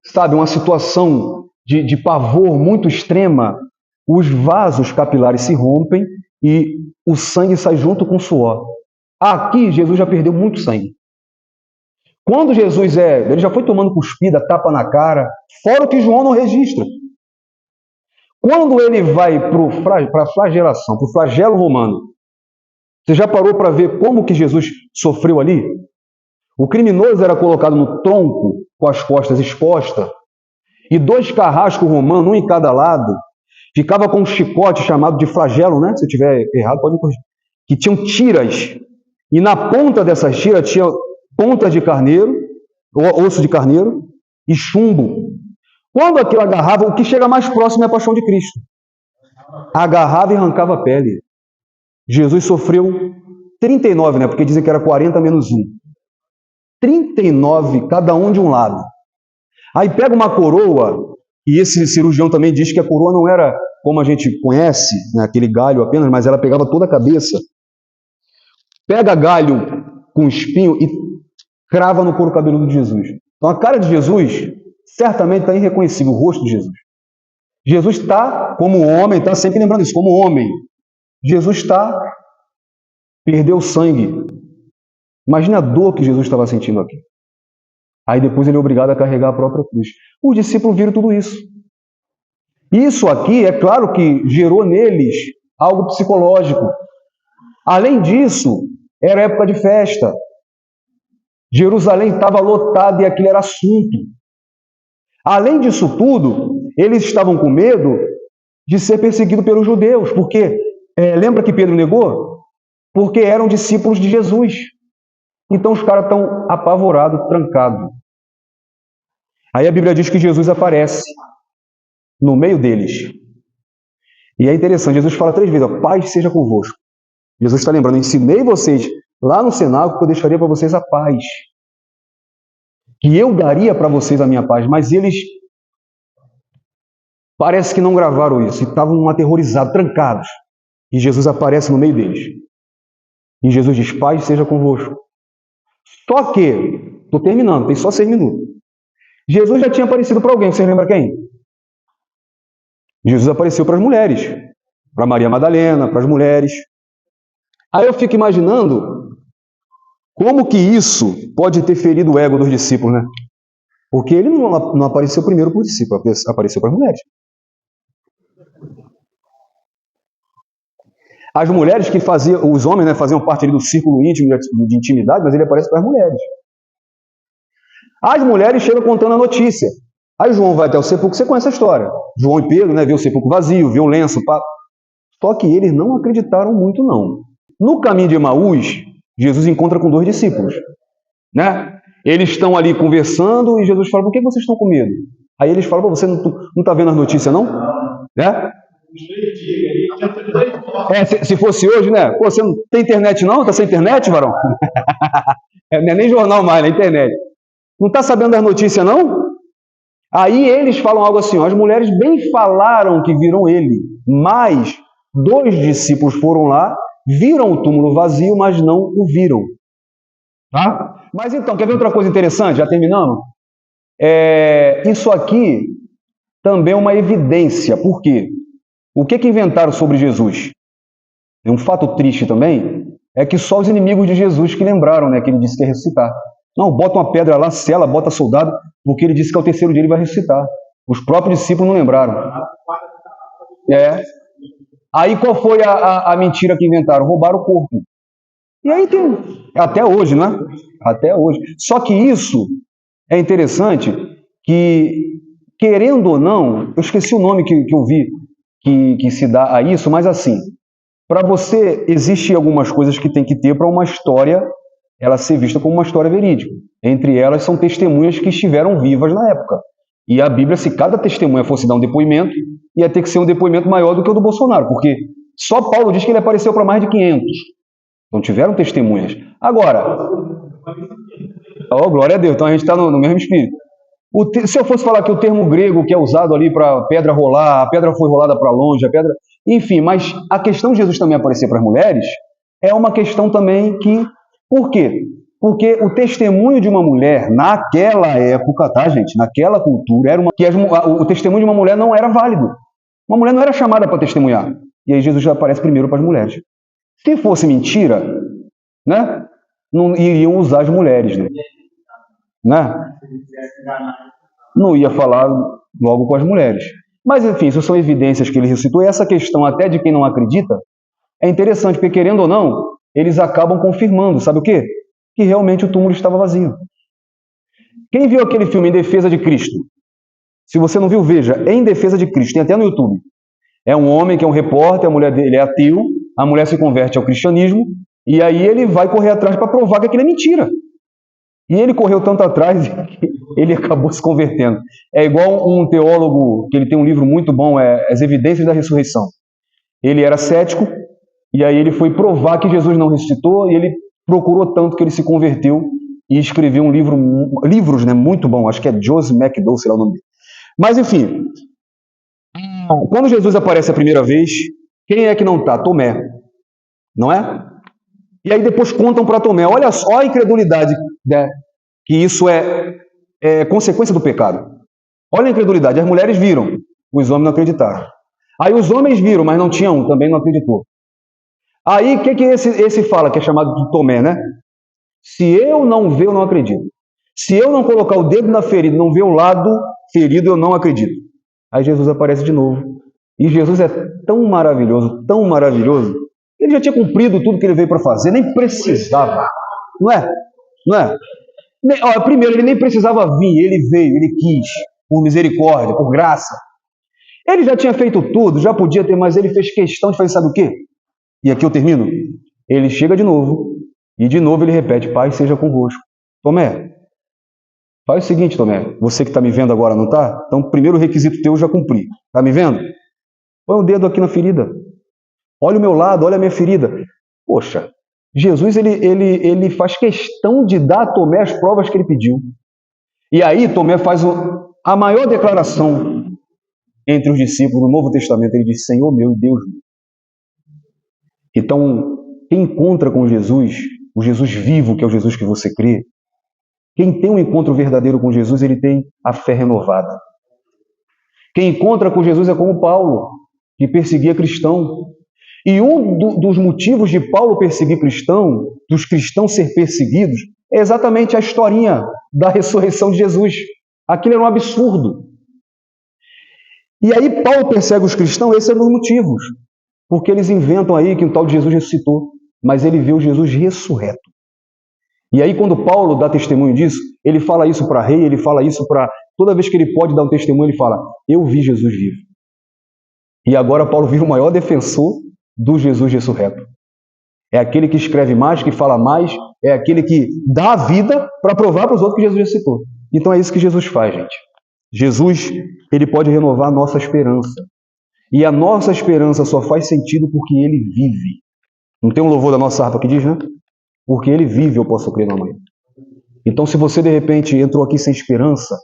sabe, uma situação de pavor muito extrema, os vasos capilares se rompem e o sangue sai junto com o suor. Aqui, Jesus já perdeu muito sangue. Quando Jesus ele já foi tomando cuspida, tapa na cara, fora o que João não registra. Quando ele vai para a flagelação, para o flagelo romano, você já parou para ver como que Jesus sofreu ali? O criminoso era colocado no tronco, com as costas expostas, e 2 carrascos romanos, um em cada lado, ficava com um chicote chamado de flagelo, né? Se eu estiver errado, pode me corrigir. Que tinham tiras, e na ponta dessas tiras tinha ponta de carneiro, osso de carneiro, e chumbo. Quando aquilo agarrava, o que chega mais próximo é a paixão de Cristo. Agarrava e arrancava a pele. Jesus sofreu 39, né? Porque dizem que era 40 menos 1. 39, cada um de um lado. Aí pega uma coroa, e esse cirurgião também diz que a coroa não era como a gente conhece, né, aquele galho apenas, mas ela pegava toda a cabeça. Pega galho com espinho e crava no couro cabeludo de Jesus. Então a cara de Jesus certamente está irreconhecível, o rosto de Jesus. Jesus está como homem, está sempre lembrando isso, como homem. Jesus perdeu sangue. Imagina a dor que Jesus estava sentindo aqui. Aí depois ele é obrigado a carregar a própria cruz. Os discípulos viram tudo isso. Isso aqui, é claro que gerou neles algo psicológico. Além disso, era época de festa. Jerusalém estava lotada e aquilo era assunto. Além disso tudo, eles estavam com medo de ser perseguidos pelos judeus. Porque, lembra que Pedro negou? Porque eram discípulos de Jesus. Então os caras estão apavorados, trancados. Aí a Bíblia diz que Jesus aparece no meio deles. E é interessante, Jesus fala 3 vezes, paz seja convosco. Jesus está lembrando, ensinei vocês lá no cenáculo que eu deixaria para vocês a paz. Que eu daria para vocês a minha paz, mas eles parece que não gravaram isso, e estavam aterrorizados, trancados. E Jesus aparece no meio deles. E Jesus diz, paz seja convosco. Só que, estou terminando, tem só 6 minutos. Jesus já tinha aparecido para alguém, vocês lembram quem? Jesus apareceu para as mulheres, para Maria Madalena, para as mulheres. Aí eu fico imaginando como que isso pode ter ferido o ego dos discípulos, né? Porque ele não apareceu primeiro para os discípulos, apareceu para as mulheres. As mulheres que faziam, os homens, né, faziam parte ali do círculo íntimo de intimidade, mas ele aparece para as mulheres. As mulheres chegam contando a notícia. Aí João vai até o sepulcro, você conhece a história. João e Pedro, né, vê o sepulcro vazio, vê um lenço. Só que eles não acreditaram muito, não. No caminho de Emaús, Jesus encontra com 2 discípulos. Né? Eles estão ali conversando e Jesus fala, por que vocês estão com medo? Aí eles falam, você não está vendo as notícias, não? Né? Se fosse hoje, né? Pô, você não tem internet, não? Está sem internet, varão? Não é nem jornal mais, é internet. Não está sabendo das notícias, não? Aí eles falam algo assim, as mulheres bem falaram que viram ele, mas 2 discípulos foram lá, viram o túmulo vazio, mas não o viram. Tá? Mas então, quer ver outra coisa interessante? Já terminamos? Isso aqui também é uma evidência. Por quê? O que inventaram sobre Jesus? Um fato triste também é que só os inimigos de Jesus que lembraram, né, que ele disse que ia ressuscitar. Não, bota uma pedra lá, sela, bota soldado, porque ele disse que ao 3º dia ele vai ressuscitar. Os próprios discípulos não lembraram. É. Aí qual foi a mentira que inventaram? Roubaram o corpo. E aí tem. Até hoje, não é? Até hoje. Só que isso é interessante que, querendo ou não, eu esqueci o nome que eu vi que se dá a isso, mas assim, para você, existem algumas coisas que tem que ter para uma história ela ser vista como uma história verídica. Entre elas são testemunhas que estiveram vivas na época. E a Bíblia, se cada testemunha fosse dar um depoimento, ia ter que ser um depoimento maior do que o do Bolsonaro, porque só Paulo diz que ele apareceu para mais de 500. Não tiveram testemunhas. Agora, oh, glória a Deus, então a gente está no mesmo espírito. Se eu fosse falar que o termo grego que é usado ali para pedra rolar, a pedra foi rolada para longe, a pedra... Enfim, mas a questão de Jesus também aparecer para as mulheres é uma questão também que... Por quê? Porque o testemunho de uma mulher naquela época, tá, gente? Naquela cultura, era o testemunho de uma mulher não era válido. Uma mulher não era chamada para testemunhar. E aí Jesus já aparece primeiro para as mulheres. Se fosse mentira, né? Não iriam usar as mulheres, né? Não ia falar logo com as mulheres. Mas, enfim, isso são evidências que ele ressuscitou. E essa questão até de quem não acredita é interessante, porque, querendo ou não, eles acabam confirmando, sabe o quê? Que realmente o túmulo estava vazio. Quem viu aquele filme Em Defesa de Cristo? Se você não viu, veja, Em Defesa de Cristo, tem até no YouTube. É um homem que é um repórter, a mulher dele é ateu, a mulher se converte ao cristianismo, e aí ele vai correr atrás para provar que aquilo é mentira. E ele correu tanto atrás que ele acabou se convertendo. É igual um teólogo, que ele tem um livro muito bom, As Evidências da Ressurreição. Ele era cético, e aí ele foi provar que Jesus não ressuscitou, e ele procurou tanto que ele se converteu e escreveu um livros, né, muito bom, acho que é Joseph McDowell, sei lá o nome dele. Mas, enfim, quando Jesus aparece a primeira vez, quem é que não está? Tomé, não é? E aí depois contam para Tomé, olha só a incredulidade, né, que isso é consequência do pecado. Olha a incredulidade, as mulheres viram, os homens não acreditaram. Aí os homens viram, mas não tinha um, também não acreditou. Aí o que esse fala, que é chamado de Tomé, né? Se eu não ver, eu não acredito. Se eu não colocar o dedo na ferida, não ver o lado ferido, eu não acredito. Aí Jesus aparece de novo. E Jesus é tão maravilhoso, ele já tinha cumprido tudo que ele veio para fazer, nem precisava. Não é? Não é? Primeiro, ele nem precisava vir, ele veio, ele quis, por misericórdia, por graça. Ele já tinha feito tudo, já podia ter, mas ele fez questão de fazer, sabe o quê? E aqui eu termino. Ele chega de novo, e de novo ele repete, Pai, seja convosco. Tomé, faz o seguinte, Tomé, você que está me vendo agora, não está? Então, o primeiro requisito teu eu já cumpri. Está me vendo? Põe o dedo aqui na ferida. Olha o meu lado, olha a minha ferida. Poxa, Jesus ele faz questão de dar a Tomé as provas que ele pediu. E aí Tomé faz a maior declaração entre os discípulos do Novo Testamento. Ele diz, Senhor meu e Deus meu. Então, quem encontra com Jesus, o Jesus vivo, que é o Jesus que você crê, quem tem um encontro verdadeiro com Jesus, ele tem a fé renovada. Quem encontra com Jesus é como Paulo, que perseguia cristão. E um dos motivos de Paulo perseguir cristão, dos cristãos ser perseguidos, é exatamente a historinha da ressurreição de Jesus. Aquilo era um absurdo. E aí Paulo persegue os cristãos, esse é um dos motivos. Porque eles inventam aí que o tal de Jesus ressuscitou, mas ele vê o Jesus ressurreto. E aí quando Paulo dá testemunho disso, ele fala isso para rei, ele fala isso para... Toda vez que ele pode dar um testemunho, ele fala, eu vi Jesus vivo. E agora Paulo vira o maior defensor do Jesus ressurreto. É aquele que escreve mais, que fala mais, é aquele que dá a vida para provar para os outros que Jesus ressuscitou. Então é isso que Jesus faz, gente. Jesus, ele pode renovar a nossa esperança. E a nossa esperança só faz sentido porque ele vive. Não tem um louvor da nossa harpa que diz, né? Porque ele vive, eu posso crer no amanhã. Então, se você de repente entrou aqui sem esperança,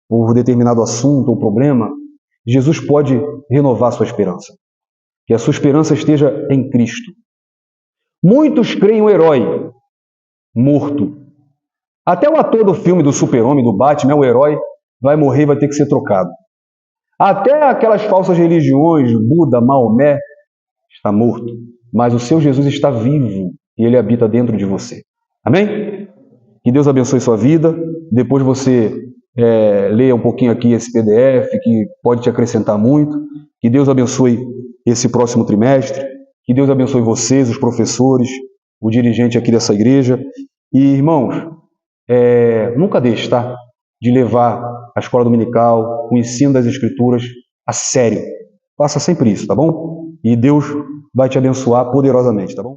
por determinado assunto ou problema, Jesus pode renovar a sua esperança. Que a sua esperança esteja em Cristo. Muitos creem o herói morto. Até o ator do filme do Super-Homem, do Batman, o herói, vai morrer e vai ter que ser trocado. Até aquelas falsas religiões, Buda, Maomé, está morto. Mas o seu Jesus está vivo e ele habita dentro de você. Amém? Que Deus abençoe sua vida. Depois você leia um pouquinho aqui esse PDF, que pode te acrescentar muito. Que Deus abençoe esse próximo trimestre. Que Deus abençoe vocês, os professores, o dirigente aqui dessa igreja. E, irmãos, nunca deixe, tá? De levar a escola dominical, o ensino das Escrituras a sério. Faça sempre isso, tá bom? E Deus vai te abençoar poderosamente, tá bom?